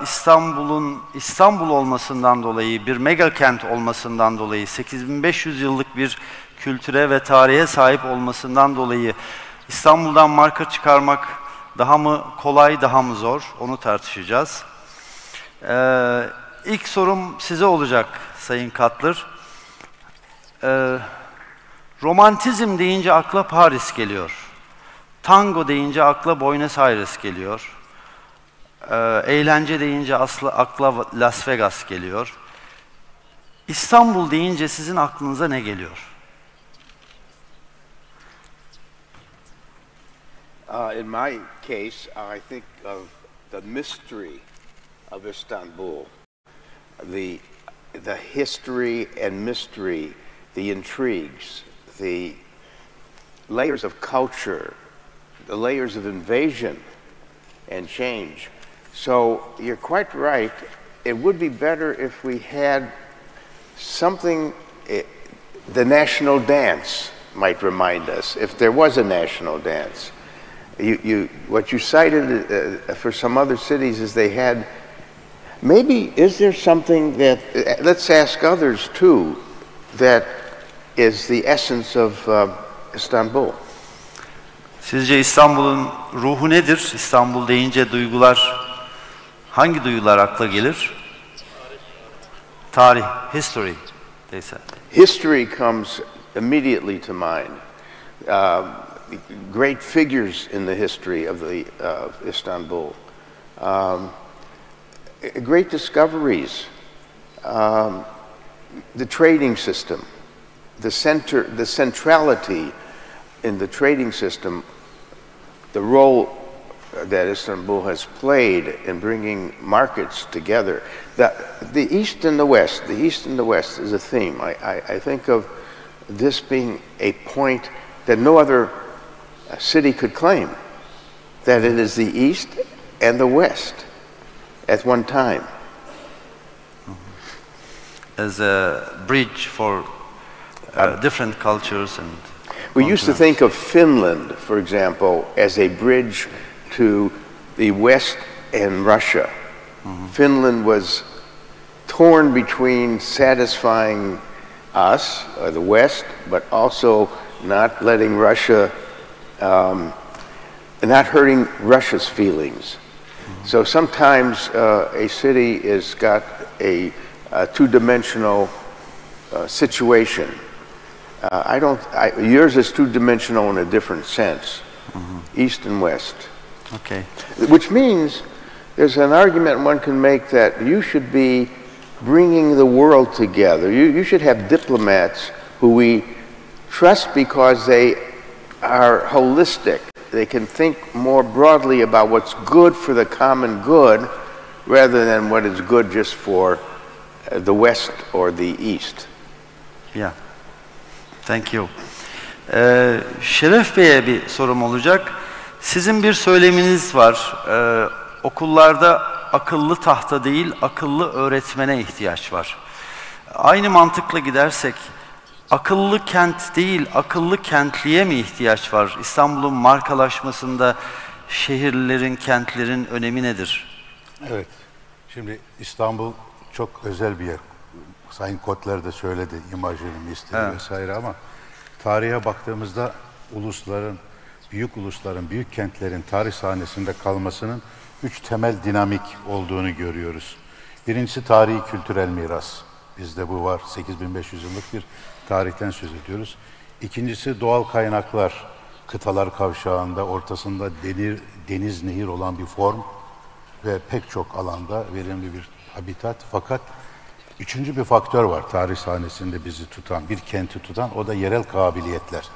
İstanbul olmasından dolayı, bir mega kent olmasından dolayı, 8500 yıllık bir kültüre ve tarihe sahip olmasından dolayı İstanbul'dan marka çıkarmak daha mı kolay, daha mı zor? Onu tartışacağız. İlk sorum size olacak Sayın Cutler. Romantizm deyince akla Paris geliyor. Tango deyince akla Buenos Aires geliyor. Eğlence deyince akla Las Vegas geliyor. İstanbul deyince sizin aklınıza ne geliyor? In my case, I think of the mystery of Istanbul, the history and mystery, the intrigues, the layers of culture, the layers of invasion and change. So you're quite right. It would be better if we had something, the national dance might remind us, if there was a national dance. What you cited for some other cities is they had, maybe is there something that, let's ask others too, that is the essence of Istanbul? Sizce İstanbul'un ruhu nedir? İstanbul deyince hangi duygular akla gelir? Tarih, history, they said. History comes immediately to mind. Great figures in the history of Istanbul. Great discoveries. The trading system. The centrality in the trading system the role that Istanbul has played in bringing markets together. The East and the West, the East and the West is a theme. I think of this being a point that no other city could claim, that it is the East and the West at one time. As a bridge for different cultures and we used to think of Finland, for example, as a bridge to the West and Russia. Finland was torn between satisfying us, or the West, but also not letting Russia, not hurting Russia's feelings. So sometimes a city has got a two-dimensional situation. Yours is two-dimensional in a different sense, East and West. Okay. Which means there's an argument one can make that you should be bringing the world together. You should have diplomats who we trust because they are holistic. They can think more broadly about what's good for the common good rather than what is good just for the West or the East. Yeah. Thank you. Şeref Bey'e bir sorum olacak. Sizin bir söyleminiz var. Okullarda akıllı tahta değil, akıllı öğretmene ihtiyaç var. Aynı mantıkla gidersek, akıllı kent değil, akıllı kentliye mi ihtiyaç var? İstanbul'un markalaşmasında şehirlerin, kentlerin önemi nedir? Evet. Şimdi İstanbul çok özel bir yer. Sayın Kotler de söyledi, imajını, misleri vesaire ama tarihe baktığımızda büyük ulusların, büyük kentlerin tarih sahnesinde kalmasının 3 temel dinamik olduğunu görüyoruz. Birincisi tarihi kültürel miras. Bizde bu var. 8500 yıllık bir tarihten söz ediyoruz. İkincisi doğal kaynaklar. Kıtalar kavşağında, ortasında deniz, nehir olan bir form ve pek çok alanda verimli bir habitat. Fakat üçüncü bir faktör var tarih sahnesinde bizi tutan, bir kenti tutan, o da yerel kabiliyetler.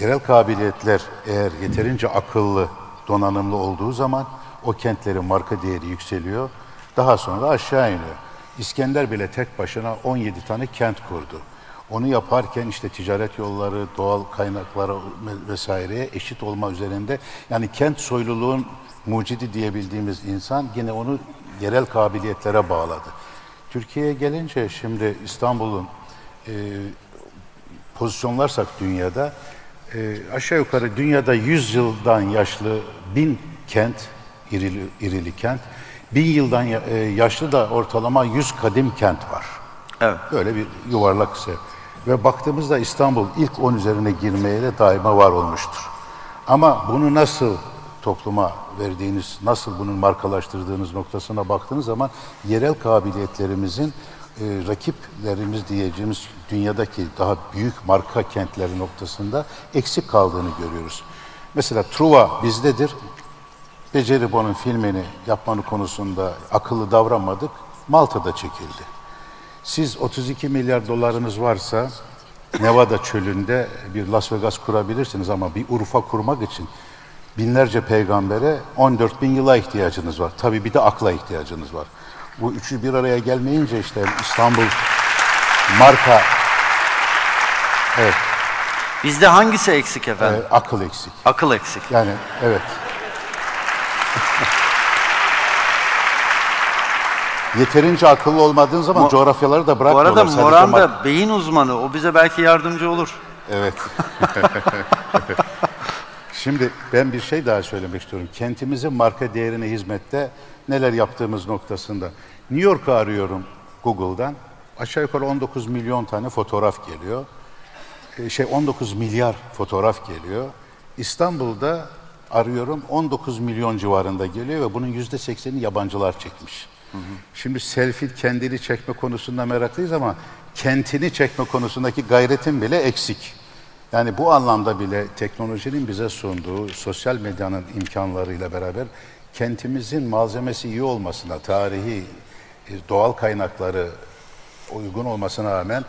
Yerel kabiliyetler eğer yeterince akıllı, donanımlı olduğu zaman o kentlerin marka değeri yükseliyor. Daha sonra aşağı iniyor. İskender bile tek başına 17 tane kent kurdu. Onu yaparken işte ticaret yolları, doğal kaynaklara vesaireye eşit olma üzerinde, yani kent soyluluğun mucidi diyebildiğimiz insan yine onu yerel kabiliyetlere bağladı. Türkiye'ye gelince şimdi İstanbul'un pozisyonlarsak dünyada aşağı yukarı dünyada 100 yıldan yaşlı 1000 kent, irili kent, 1000 yıldan yaşlı da ortalama 100 kadim kent var. Evet. Böyle bir yuvarlak ise. Ve baktığımızda İstanbul ilk 10 üzerine girmeye de daima var olmuştur. Ama bunu nasıl topluma verdiğiniz, nasıl bunun markalaştırdığınız noktasına baktığınız zaman yerel kabiliyetlerimizin rakiplerimiz diyeceğimiz dünyadaki daha büyük marka kentleri noktasında eksik kaldığını görüyoruz. Mesela Truva bizdedir. Beceribon'un filmini yapmanın konusunda akıllı davranmadık. Malta'da çekildi. Siz 32 milyar dolarınız varsa Nevada çölünde bir Las Vegas kurabilirsiniz ama bir Urfa kurmak için binlerce peygambere 14 bin yıla ihtiyacınız var. Tabii bir de akla ihtiyacınız var. Bu üçü bir araya gelmeyince işte İstanbul marka... Evet. Bizde hangisi eksik efendim? Akıl eksik. Akıl eksik. Yani evet. Yeterince akıllı olmadığın zaman coğrafyaları da bırakmıyorlar. Bu arada Moran da beyin uzmanı. O bize belki yardımcı olur. Evet. Şimdi ben bir şey daha söylemek istiyorum. Kentimizin marka değerine hizmette neler yaptığımız noktasında. New York'u arıyorum Google'dan. Aşağı yukarı 19 milyon tane fotoğraf geliyor. 19 milyar fotoğraf geliyor. İstanbul'da arıyorum 19 milyon civarında geliyor ve bunun %80'i yabancılar çekmiş. Şimdi selfie kendini çekme konusunda meraklıyız ama kentini çekme konusundaki gayretin bile eksik. Yani bu anlamda bile teknolojinin bize sunduğu sosyal medyanın imkanlarıyla beraber kentimizin malzemesi iyi olmasına, tarihi, doğal kaynakları uygun olmasına rağmen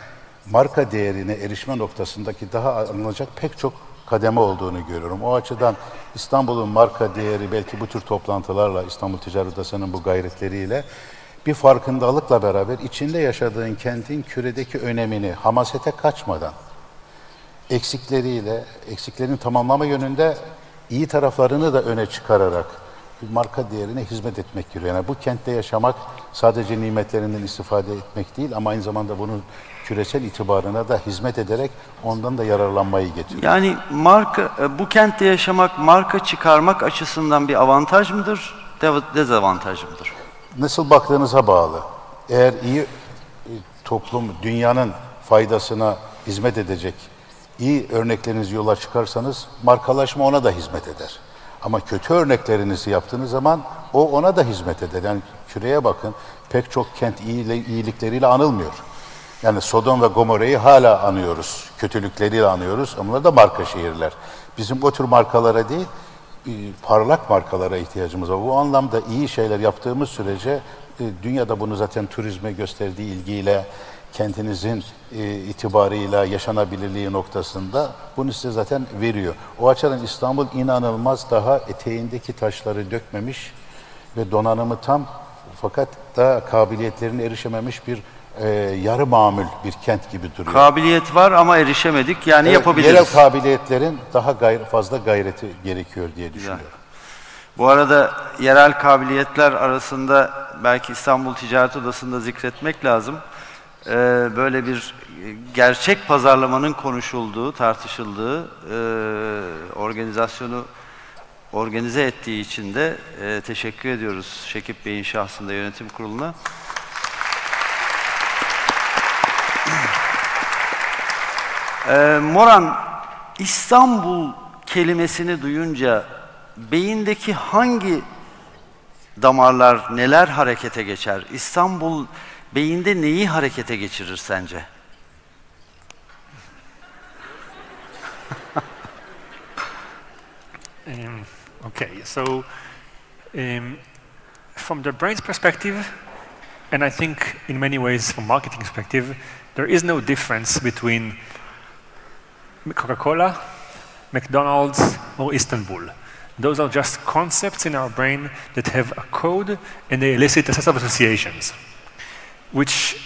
marka değerine erişme noktasındaki daha alınacak pek çok kademe olduğunu görüyorum. O açıdan İstanbul'un marka değeri belki bu tür toplantılarla, İstanbul Ticaret Odası'nın bu gayretleriyle bir farkındalıkla beraber içinde yaşadığın kentin küredeki önemini hamasete kaçmadan eksiklerini tamamlama yönünde iyi taraflarını da öne çıkararak marka değerine hizmet etmek gerekiyor. Yani bu kentte yaşamak sadece nimetlerinden istifade etmek değil ama aynı zamanda bunun küresel itibarına da hizmet ederek ondan da yararlanmayı getiriyor. Yani bu kentte yaşamak, marka çıkarmak açısından bir avantaj mıdır, dezavantaj mıdır? Nasıl baktığınıza bağlı. Eğer iyi toplum, dünyanın faydasına hizmet edecek iyi örneklerinizi yola çıkarsanız markalaşma ona da hizmet eder. Ama kötü örneklerinizi yaptığınız zaman o ona da hizmet eder. Yani küreye bakın, pek çok kent iyilikleriyle anılmıyor. Yani Sodom ve Gomorra'yı hala anıyoruz, kötülükleriyle anıyoruz. Ama bunlar da marka şehirler. Bizim o tür markalara değil, parlak markalara ihtiyacımız var. Bu anlamda iyi şeyler yaptığımız sürece dünyada bunu zaten turizme gösterdiği ilgiyle, kentinizin itibarıyla, yaşanabilirliği noktasında bunu size zaten veriyor. O açıdan İstanbul inanılmaz daha eteğindeki taşları dökmemiş ve donanımı tam fakat da kabiliyetlerine erişememiş bir yarı mamül bir kent gibi duruyor. Kabiliyet var ama erişemedik, yani evet, yapabiliriz. Yerel kabiliyetlerin daha fazla gayreti gerekiyor diye düşünüyorum. Bu arada yerel kabiliyetler arasında belki İstanbul Ticaret Odası'nda zikretmek lazım. Böyle bir gerçek pazarlamanın konuşulduğu, tartışıldığı organizasyonu organize ettiği için de teşekkür ediyoruz Şekip Bey'in şahsında yönetim kuruluna. Moran, İstanbul kelimesini duyunca beyindeki hangi damarlar, neler harekete geçer? İstanbul beyinde neyi harekete geçirir sence? Okay, so from the brain's perspective, and I think in many ways from marketing perspective, there is no difference between Coca-Cola, McDonald's, or Istanbul. Those are just concepts in our brain that have a code and they elicit a set of associations, which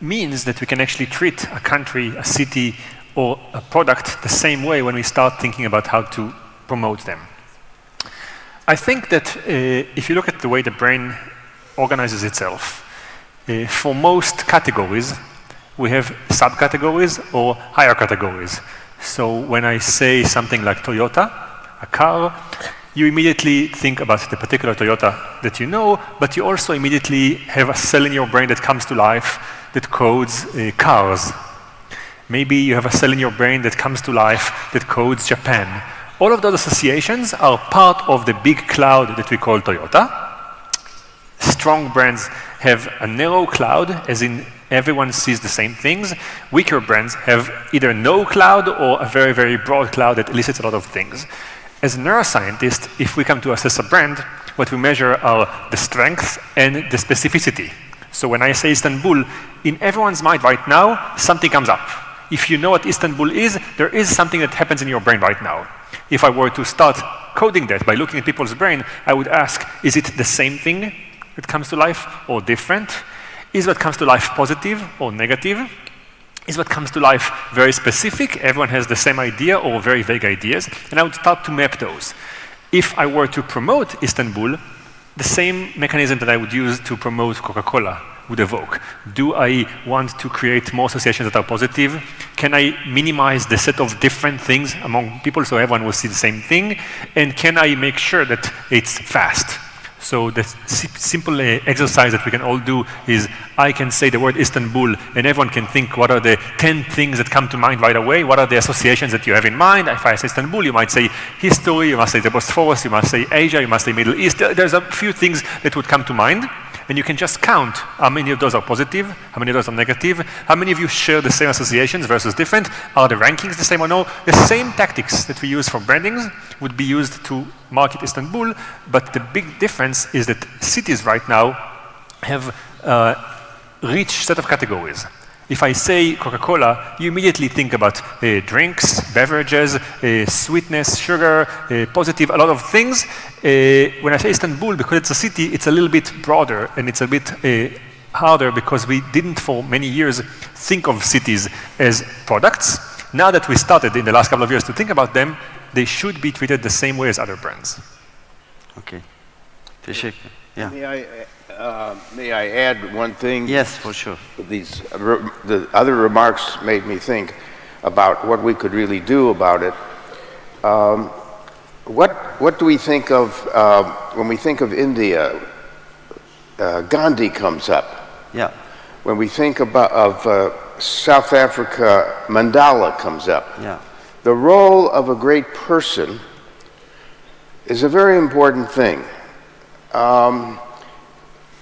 means that we can actually treat a country, a city, or a product the same way when we start thinking about how to promote them. I think that if you look at the way the brain organizes itself, for most categories, we have subcategories or higher categories. So when I say something like Toyota, a car, you immediately think about the particular Toyota that you know, but you also immediately have a cell in your brain that comes to life that codes cars. Maybe you have a cell in your brain that comes to life that codes Japan. All of those associations are part of the big cloud that we call Toyota. Strong brands have a narrow cloud, as in everyone sees the same things. Weaker brands have either no cloud or a very, very broad cloud that elicits a lot of things. As a neuroscientist, if we come to assess a brand, what we measure are the strength and the specificity. So when I say Istanbul, in everyone's mind right now, something comes up. If you know what Istanbul is, there is something that happens in your brain right now. If I were to start coding that by looking at people's brain, I would ask, is it the same thing that comes to life or different? Is what comes to life positive or negative? Is what comes to life very specific? Everyone has the same idea or very vague ideas. And I would start to map those. If I were to promote Istanbul, the same mechanism that I would use to promote Coca-Cola would evoke. Do I want to create more associations that are positive? Can I minimize the set of different things among people so everyone will see the same thing? And can I make sure that it's fast? So the simple exercise that we can all do is I can say the word Istanbul and everyone can think what are the 10 things that come to mind right away, what are the associations that you have in mind. If I say Istanbul, you might say history, you must say the Bosphorus, you must say Asia, you must say Middle East. There's a few things that would come to mind. And you can just count how many of those are positive, how many of those are negative, how many of you share the same associations versus different, are the rankings the same or no? The same tactics that we use for brandings would be used to market Istanbul, but the big difference is that cities right now have a rich set of categories. If I say Coca-Cola, you immediately think about drinks, beverages, sweetness, sugar, positive, a lot of things. When I say Istanbul, because it's a city, it's a little bit broader and it's a bit harder because we didn't for many years think of cities as products. Now that we started in the last couple of years to think about them, they should be treated the same way as other brands. Okay. Teşekkür. Yeah. May I add one thing? Yes, for sure. The other remarks made me think about what we could really do about it. What do we think of when we think of India? Gandhi comes up. Yeah. When we think of South Africa, Mandela comes up. Yeah. The role of a great person is a very important thing.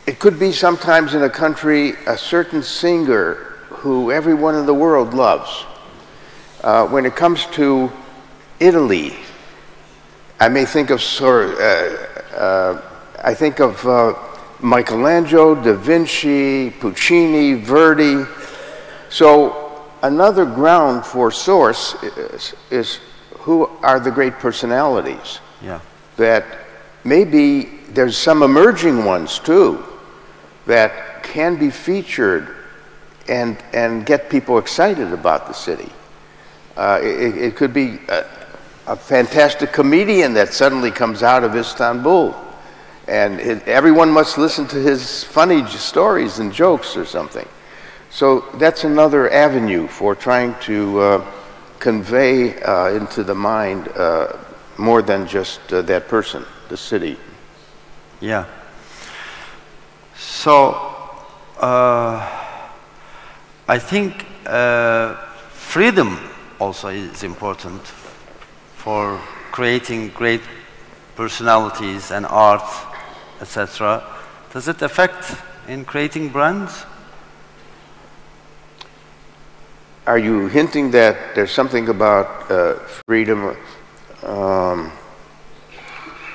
It could be sometimes in a country a certain singer who everyone in the world loves. When it comes to Italy, I may think of Michelangelo, Da Vinci, Puccini, Verdi. So another ground for source is who are the great personalities. Yeah. That maybe there's some emerging ones too that can be featured and get people excited about the city. It could be a fantastic comedian that suddenly comes out of Istanbul, and everyone must listen to his funny stories and jokes or something. So that's another avenue for trying to convey into the mind more than just that person, the city. Yeah. So I think freedom also is important for creating great personalities and art, etc. Does it affect in creating brands? Are you hinting that there's something about freedom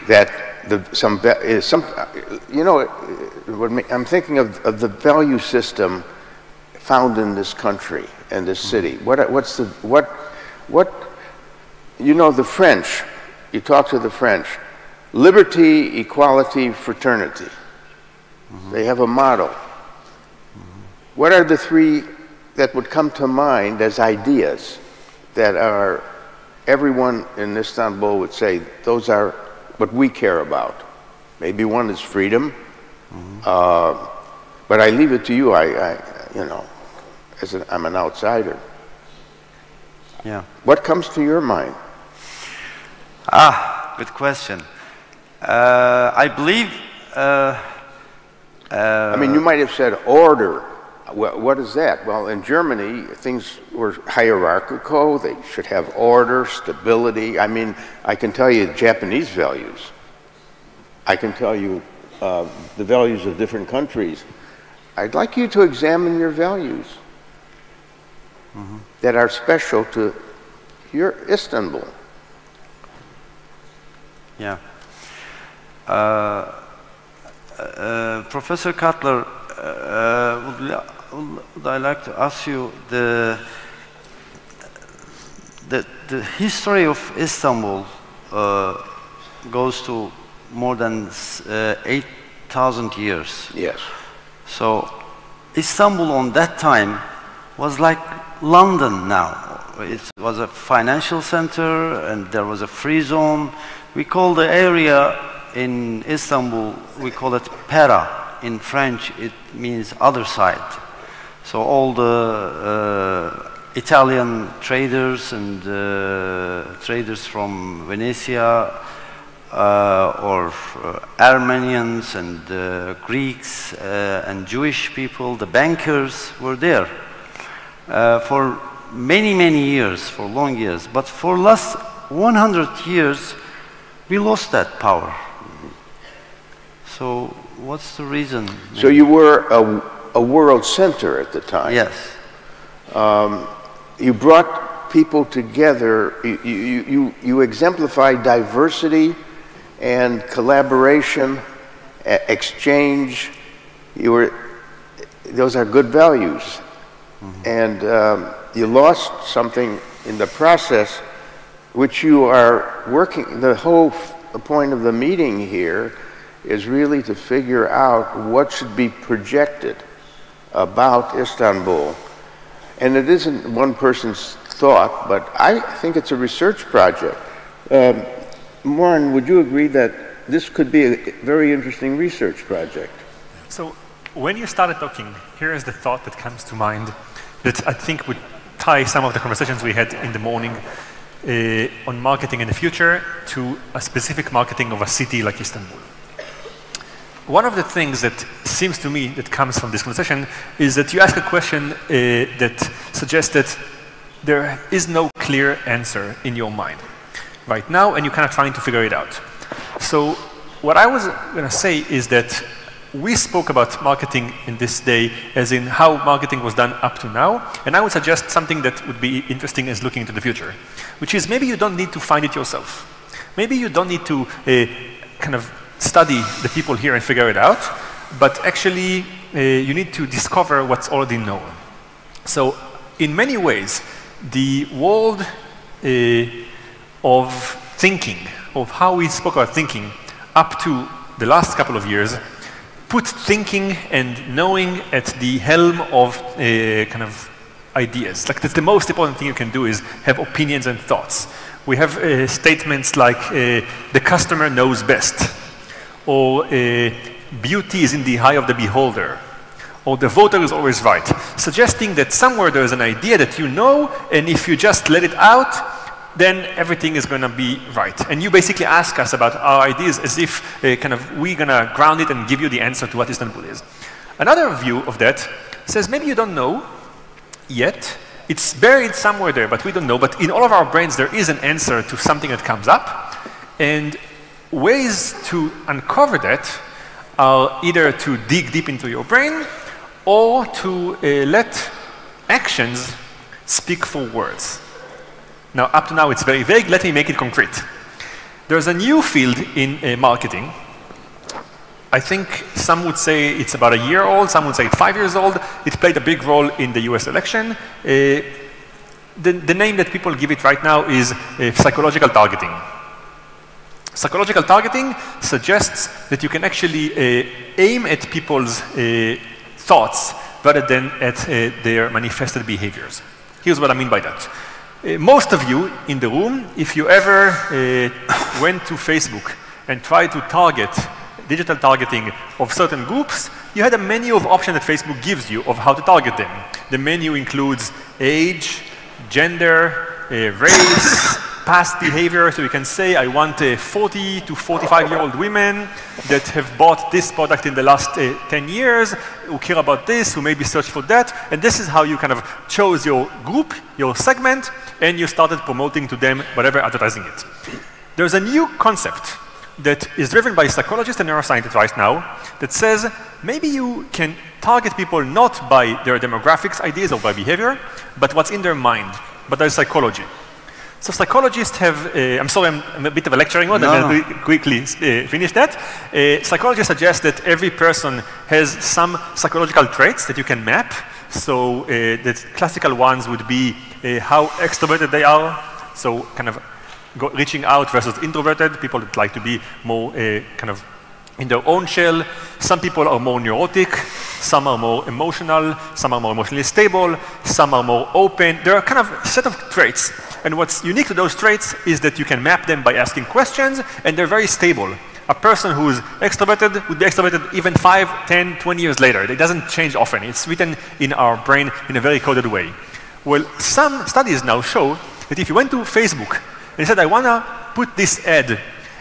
that I'm thinking of the value system found in this country and this city. You know, the French, you talk to the French, liberty, equality, fraternity. They have a motto. What are the three that would come to mind as ideas that are, everyone in Istanbul would say, those are what we care about? Maybe one is freedom, but I leave it to you. I'm an outsider. Yeah. What comes to your mind? Good question. I believe. I mean, you might have said order. What is that? Well, in Germany, things were hierarchical. They should have order, stability. I mean, I can tell you Japanese values. I can tell you the values of different countries. I'd like you to examine your values that are special to your Istanbul. Yeah. Professor Cutler, would I like to ask you the history of Istanbul goes to more than 8,000 years. Yes. So Istanbul on that time was like London now. It was a financial center and there was a free zone. We call the area in Istanbul, we call it Pera. In French, it means other side. So all the Italian traders and traders from Venetia or Armenians and Greeks and Jewish people, the bankers were there for many, many years, for long years. But for last 100 years, we lost that power. So what's the reason? So you were a world center at the time. Yes. You brought people together. You exemplified diversity and collaboration, exchange. Those are good values. and you lost something in the process, which you are working. The whole point of the meeting here is really to figure out what should be projected about Istanbul. And it isn't one person's thought, but I think it's a research project. Moran, would you agree that this could be a very interesting research project? So when you started talking, here is the thought that comes to mind that I think would tie some of the conversations we had in the morning on marketing in the future to a specific marketing of a city like Istanbul. One of the things that seems to me that comes from this conversation is that you ask a question that suggests that there is no clear answer in your mind right now, and you're kind of trying to figure it out. So what I was going to say is that we spoke about marketing in this day as in how marketing was done up to now, and I would suggest something that would be interesting as looking into the future, which is maybe you don't need to find it yourself. Maybe you don't need to kind of study the people here and figure it out, but actually you need to discover what's already known. So in many ways, the world of thinking, of how we spoke about thinking up to the last couple of years, put thinking and knowing at the helm of kind of ideas. Like that's the most important thing you can do is have opinions and thoughts. We have statements like the customer knows best, or beauty is in the eye of the beholder, or the voter is always right, suggesting that somewhere there is an idea that you know, and if you just let it out, then everything is going to be right. And you basically ask us about our ideas as if kind of we're going to ground it and give you the answer to what Istanbul is. Another view of that says maybe you don't know yet. It's buried somewhere there, but we don't know. But in all of our brains, there is an answer to something that comes up. And ways to uncover that are either to dig deep into your brain or to let actions speak for words. Now, up to now, it's very vague. Let me make it concrete. There's a new field in marketing. I think some would say it's about a year old. Some would say it's 5 years old. It played a big role in the US election. The name that people give it right now is psychological targeting. Psychological targeting suggests that you can actually aim at people's thoughts rather than at their manifested behaviors. Here's what I mean by that. Most of you in the room, if you ever went to Facebook and tried to target digital targeting of certain groups, you had a menu of options that Facebook gives you of how to target them. The menu includes age, gender, race, past behavior. So you can say, I want 40 to 45-year-old women that have bought this product in the last 10 years, who care about this, who maybe search for that. And this is how you kind of chose your group, your segment, and you started promoting to them whatever advertising it. There's a new concept that is driven by psychologists and neuroscientists right now that says maybe you can target people not by their demographics, ideas, or by behavior, but what's in their mind, but there's psychology. So psychologists have, I'm sorry, I'm a bit of a lecturing one, I'm going to quickly finish that. Psychologists suggest that every person has some psychological traits that you can map. So the classical ones would be how extroverted they are, so kind of reaching out versus introverted, people that like to be more kind of in their own shell. Some people are more neurotic, some are more emotional, some are more emotionally stable, some are more open. There are kind of a set of traits. And what's unique to those traits is that you can map them by asking questions, and they're very stable. A person who's extroverted would be extroverted even 5, 10, 20 years later. It doesn't change often. It's written in our brain in a very coded way. Well, some studies now show that if you went to Facebook and said, I want to put this ad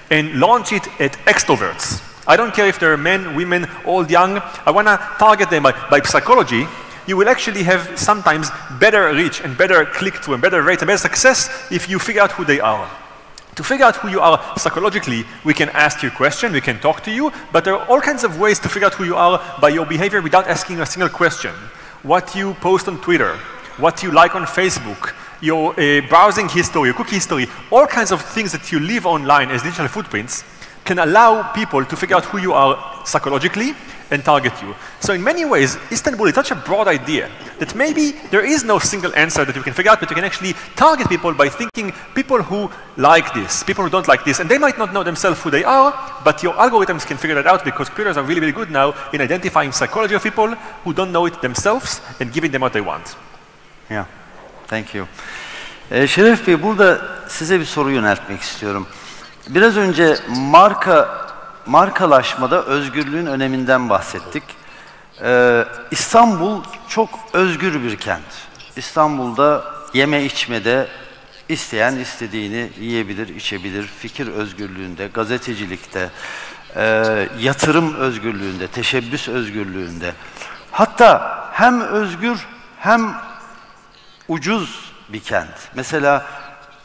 and launch it at extroverts, I don't care if they're men, women, old, young, I want to target them by psychology, you will actually have sometimes better reach and better click-through and better rate and better success if you figure out who they are. To figure out who you are psychologically, we can ask you a question, we can talk to you, but there are all kinds of ways to figure out who you are by your behavior without asking a single question. What you post on Twitter, what you like on Facebook, your browsing history, your cookie history, all kinds of things that you leave online as digital footprints can allow people to figure out who you are psychologically and target you. So in many ways, Istanbul is such a broad idea that maybe there is no single answer that you can figure out, but you can actually target people by thinking people who like this, people who don't like this, and they might not know themselves who they are, but your algorithms can figure that out because computers are really, really good now in identifying psychology of people who don't know it themselves and giving them what they want. Yeah, thank you. Şeref Bey, burada size bir soru yöneltmek istiyorum. Biraz önce markalaşmada özgürlüğün öneminden bahsettik. İstanbul çok özgür bir kent. İstanbul'da yeme içmede isteyen istediğini yiyebilir, içebilir. Fikir özgürlüğünde, gazetecilikte, yatırım özgürlüğünde, teşebbüs özgürlüğünde. Hatta hem özgür hem ucuz bir kent. Mesela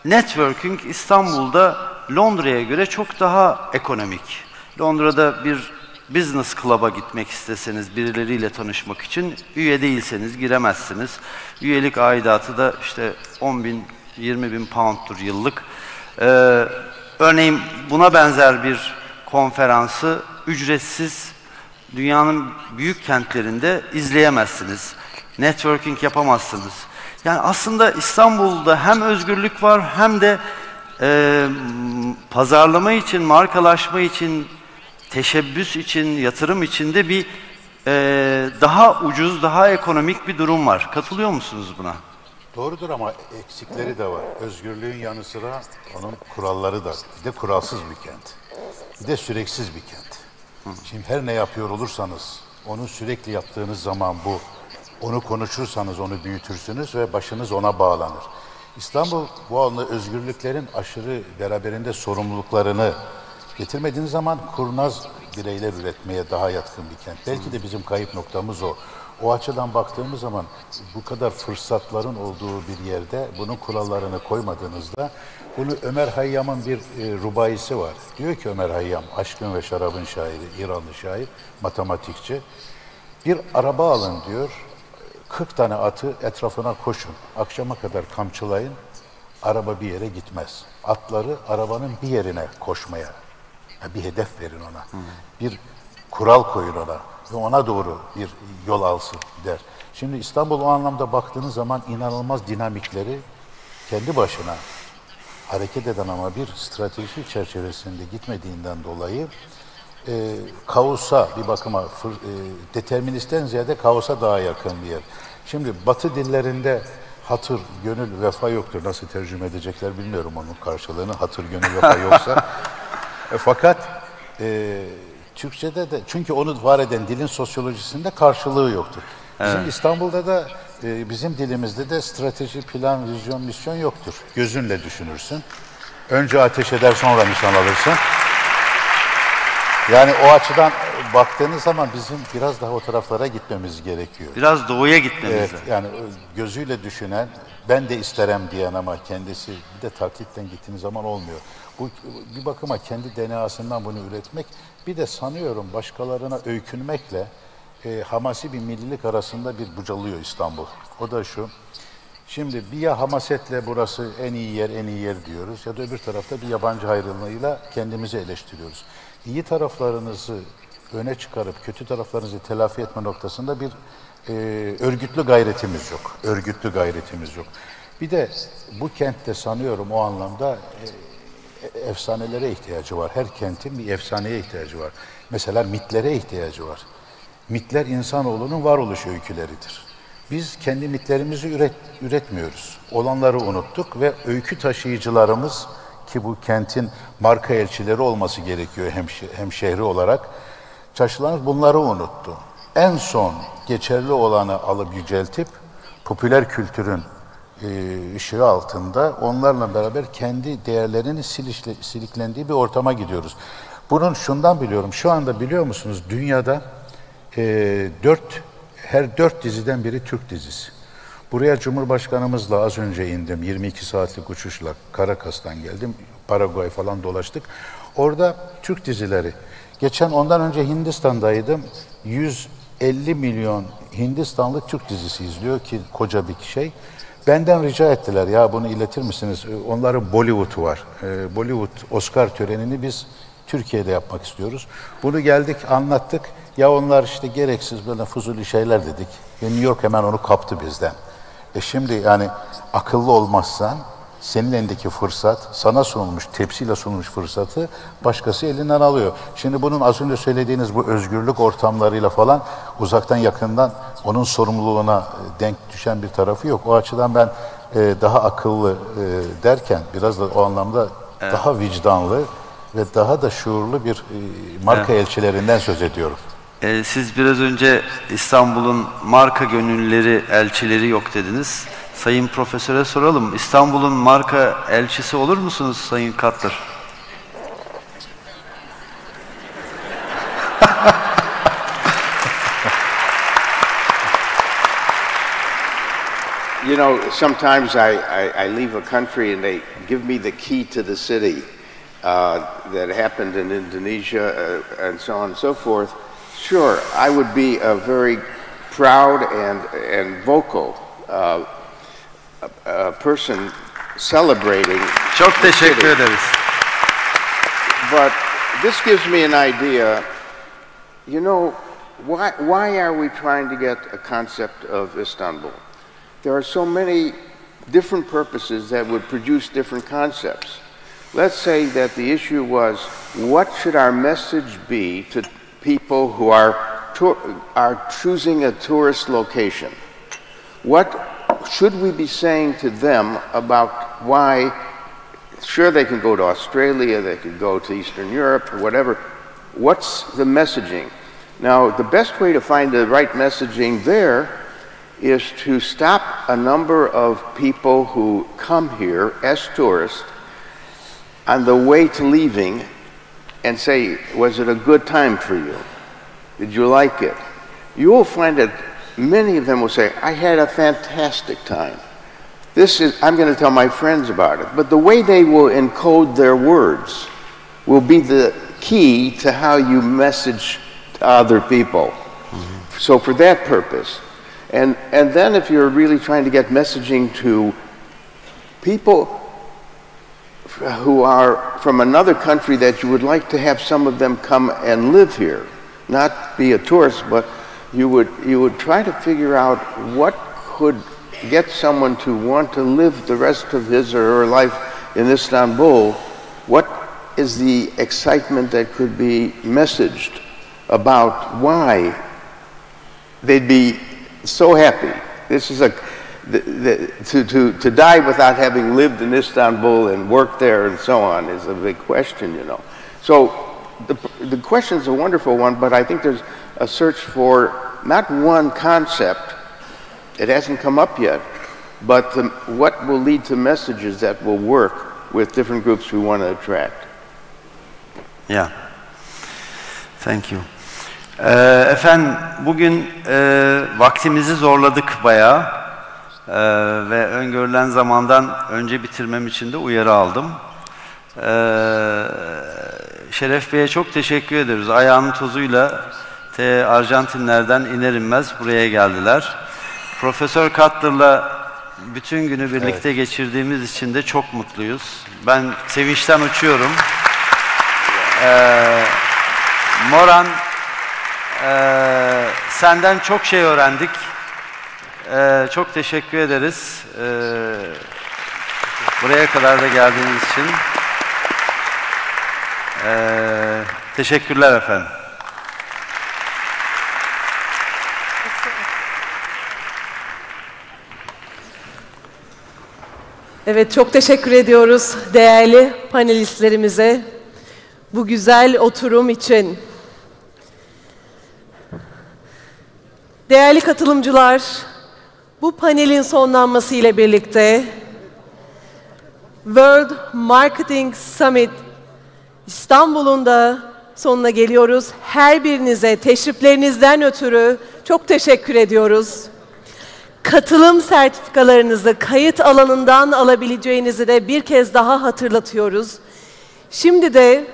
networking İstanbul'da Londra'ya göre çok daha ekonomik. Londra'da bir business club'a gitmek isteseniz, birileriyle tanışmak için üye değilseniz giremezsiniz. Üyelik aidatı da işte 10.000, 20.000 pound'tur yıllık. Örneğin buna benzer bir konferansı ücretsiz dünyanın büyük kentlerinde izleyemezsiniz. Networking yapamazsınız. Yani aslında İstanbul'da hem özgürlük var hem de pazarlama için, markalaşma için, teşebbüs için, yatırım için de bir daha ucuz, daha ekonomik bir durum var. Katılıyor musunuz buna? Doğrudur ama eksikleri de var. Özgürlüğün yanı sıra onun kuralları da. Bir de kuralsız bir kent. Bir de süreksiz bir kent. Şimdi her ne yapıyor olursanız, onu sürekli yaptığınız zaman onu konuşursanız onu büyütürsünüz ve başınız ona bağlanır. İstanbul bu anlamda özgürlüklerin aşırı beraberinde sorumluluklarını getirmediğiniz zaman kurnaz bireyler üretmeye daha yatkın bir kent. Belki de bizim kayıp noktamız o. O açıdan baktığımız zaman bu kadar fırsatların olduğu bir yerde bunun kurallarını koymadığınızda, bunu Ömer Hayyam'ın bir rubayisi var. Diyor ki Ömer Hayyam, Aşkın ve Şarabın şairi, İranlı şair, matematikçi. Bir araba alın diyor, 40 tane atı etrafına koşun, akşama kadar kamçılayın, araba bir yere gitmez. Atları arabanın bir yerine koşmaya, bir hedef verin ona, bir kural koyun ona ve ona doğru bir yol alsın der. Şimdi İstanbul o anlamda baktığınız zaman inanılmaz dinamikleri kendi başına hareket eden ama bir strateji çerçevesinde gitmediğinden dolayı kaosa bir bakıma deterministten ziyade kaosa daha yakın bir yer. Şimdi Batı dillerinde hatır, gönül, vefa yoktur. Nasıl tercüme edecekler bilmiyorum onun karşılığını. Hatır, gönül, vefa yoksa. Fakat Türkçe'de de, çünkü onu var eden dilin sosyolojisinde karşılığı yoktur. Bizim İstanbul'da da bizim dilimizde de strateji, plan, vizyon, misyon yoktur. Gözünle düşünürsün. Önce ateş eder, sonra nişan alırsın. Yani o açıdan baktığınız zaman bizim biraz daha o taraflara gitmemiz gerekiyor. Biraz doğuya gitmemiz. Evet, yani gözüyle düşünen, ben de isterim diyen ama kendisi bir de taklitten gittiğiniz zaman olmuyor. Bu bir bakıma kendi DNA'sından bunu üretmek, bir de sanıyorum başkalarına öykünmekle hamasi bir millilik arasında bir bucalıyor İstanbul. O da şu, şimdi bir ya hamasetle burası en iyi yer diyoruz ya da öbür tarafta bir yabancı hayrılığıyla kendimizi eleştiriyoruz. İyi taraflarınızı öne çıkarıp kötü taraflarınızı telafi etme noktasında bir örgütlü gayretimiz yok. Örgütlü gayretimiz yok. Bir de bu kentte sanıyorum o anlamda efsanelere ihtiyacı var. Her kentin bir efsaneye ihtiyacı var. Mesela mitlere ihtiyacı var. Mitler insanoğlunun varoluş öyküleridir. Biz kendi mitlerimizi üretmiyoruz. Olanları unuttuk ve öykü taşıyıcılarımız, ki bu kentin marka elçileri olması gerekiyor hem şehri olarak, taşılarımız bunları unuttu. En son geçerli olanı alıp yüceltip popüler kültürün ışığı altında onlarla beraber kendi değerlerinin siliklendiği bir ortama gidiyoruz. Bunun şundan biliyorum, şu anda biliyor musunuz dünyada her 4 diziden biri Türk dizisi. Buraya Cumhurbaşkanımızla az önce indim, 22 saatlik uçuşla Caracas'tan geldim, Paraguay falan dolaştık. Orada Türk dizileri. Ondan önce Hindistan'daydım, 150 milyon Hindistanlı Türk dizisi izliyor ki koca bir şey. Benden rica ettiler, ya bunu iletir misiniz? Onların Bollywood'u var. Bollywood Oscar törenini biz Türkiye'de yapmak istiyoruz. Bunu geldik, anlattık. Ya onlar işte gereksiz böyle fuzuli şeyler dedik. Ve New York hemen onu kaptı bizden. Şimdi yani akıllı olmazsan senin elindeki fırsat, sana sunulmuş, tepsiyle sunulmuş fırsatı başkası elinden alıyor. Şimdi bunun az önce söylediğiniz bu özgürlük ortamlarıyla falan uzaktan yakından onun sorumluluğuna denk düşen bir tarafı yok. O açıdan ben daha akıllı derken biraz da o anlamda daha vicdanlı ve daha da şuurlu bir marka elçilerinden söz ediyorum. Siz biraz önce İstanbul'un marka gönüllüleri, elçileri yok dediniz. Sayın Profesör'e soralım. İstanbul'un marka elçisi olur musunuz Sayın Cutler? You know, sometimes I leave a country and they give me the key to the city that happened in Indonesia and so on and so forth. Sure, I would be a very proud and vocal person celebrating. Çok teşekkür ederiz. But this gives me an idea. You know, why are we trying to get a concept of Istanbul? There are so many different purposes that would produce different concepts. Let's say that the issue was, what should our message be to people who are choosing a tourist location? What should we be saying to them about why? Sure, they can go to Australia, they can go to Eastern Europe, or whatever. What's the messaging? Now, the best way to find the right messaging there is to stop a number of people who come here as tourists on the way to leaving and say, was it a good time for you? Did you like it? You will find that many of them will say, I had a fantastic time. I'm going to tell my friends about it. But the way they will encode their words will be the key to how you message to other people. Mm-hmm. So for that purpose. And then if you're really trying to get messaging to people who are from another country that you would like to have some of them come and live here, not be a tourist, but you would try to figure out what could get someone to want to live the rest of his or her life in Istanbul. What is the excitement that could be messaged about why they'd be so happy? This is to die without having lived in Istanbul and worked there and so on is a big question, you know. So the question is a wonderful one, but I think there's a search for not one concept, it hasn't come up yet, but what will lead to messages that will work with different groups we want to attract. Yeah. Thank you. Efendim bugün vaktimizi zorladık bayağı ve öngörülen zamandan önce bitirmem için de uyarı aldım. Şeref Bey'e çok teşekkür ediyoruz. Ayağının tozuyla Arjantinlerden iner inmez buraya geldiler. Profesör Cutler'la bütün günü birlikte geçirdiğimiz için de çok mutluyuz. Ben sevinçten uçuyorum. Moran, senden çok şey öğrendik. Çok teşekkür ederiz. Buraya kadar da geldiğiniz için. Teşekkürler efendim. Evet, çok teşekkür ediyoruz değerli panelistlerimize bu güzel oturum için. Değerli katılımcılar, bu panelin sonlanması ile birlikte World Marketing Summit İstanbul'un da sonuna geliyoruz. Her birinize teşriflerinizden ötürü çok teşekkür ediyoruz. Katılım sertifikalarınızı kayıt alanından alabileceğinizi de bir kez daha hatırlatıyoruz. Şimdi de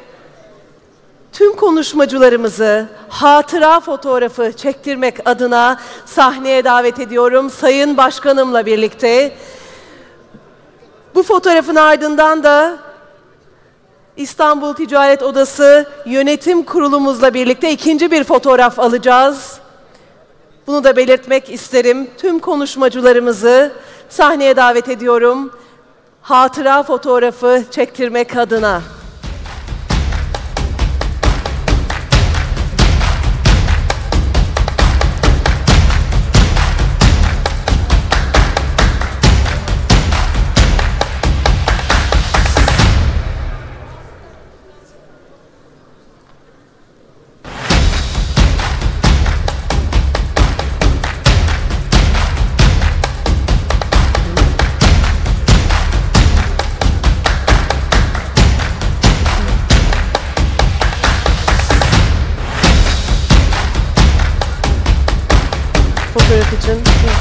tüm konuşmacılarımızı hatıra fotoğrafı çektirmek adına sahneye davet ediyorum Sayın Başkanımla birlikte. Bu fotoğrafın ardından da İstanbul Ticaret Odası Yönetim Kurulumuzla birlikte ikinci bir fotoğraf alacağız. Bunu da belirtmek isterim. Tüm konuşmacılarımızı sahneye davet ediyorum. Hatıra fotoğrafı çektirmek adına.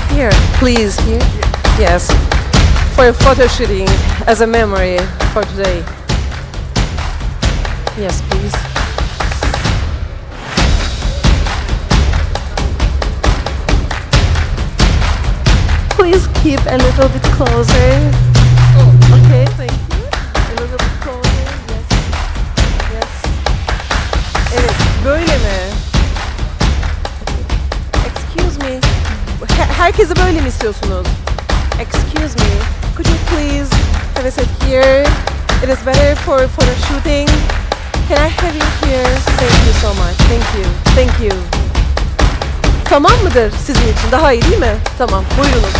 Here, please, here. Yes, for photo shooting as a memory for today. Yes, please. Please keep a little bit closer. Okay, thank you. A little bit closer. Yes. Yes. Evet, böyle mi? Excuse me. Herkesi böyle mi istiyorsunuz? Excuse me, could you please have a seat here? It is better for photo shooting. Can I have you here? Thank you so much. Thank you. Thank you. Tamam mıdır sizin için? Daha iyi değil mi? Tamam. Buyurunuz.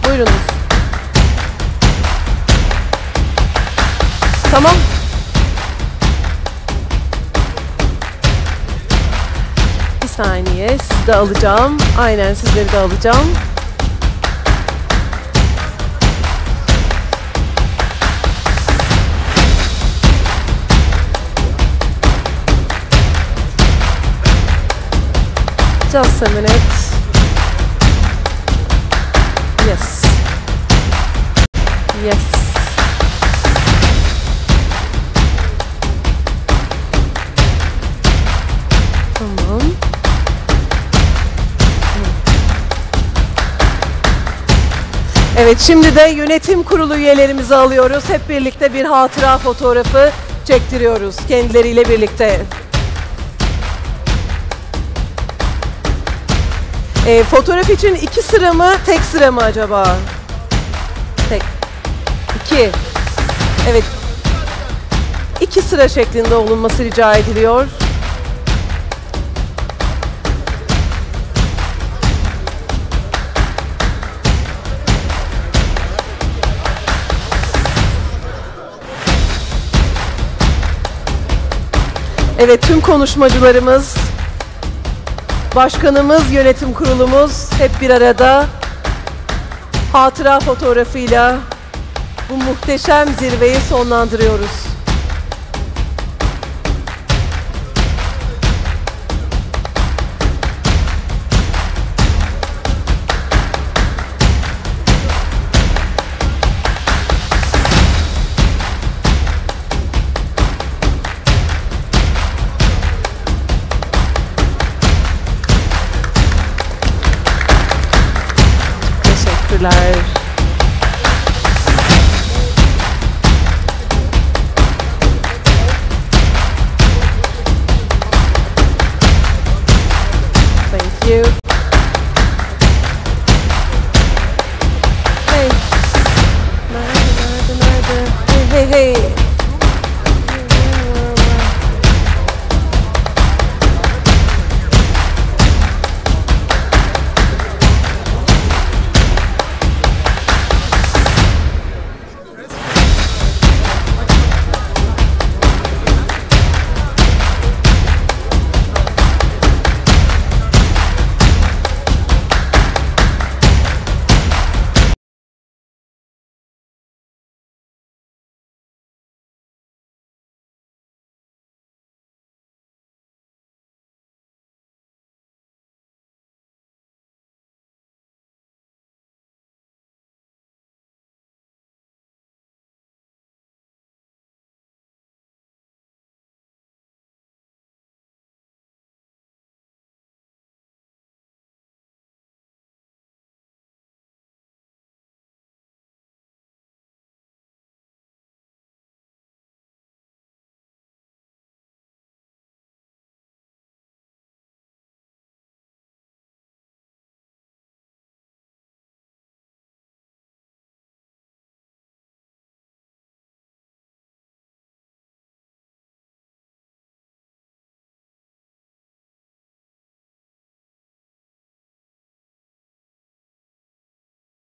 Buyurunuz. Tamam. Saniye, sizi de alacağım. Aynen, sizleri de alacağım. Just a minute. Yes. Yes. Tamam. Evet, şimdi de yönetim kurulu üyelerimizi alıyoruz. Hep birlikte bir hatıra fotoğrafı çektiriyoruz kendileriyle birlikte. Fotoğraf için 2 sıra mı, tek sıra mı acaba? Tek. 2. Evet. 2 sıra şeklinde olunması rica ediliyor. Evet, tüm konuşmacılarımız, başkanımız, yönetim kurulumuz hep bir arada hatıra fotoğrafıyla bu muhteşem zirveyi sonlandırıyoruz. Teşekkürler.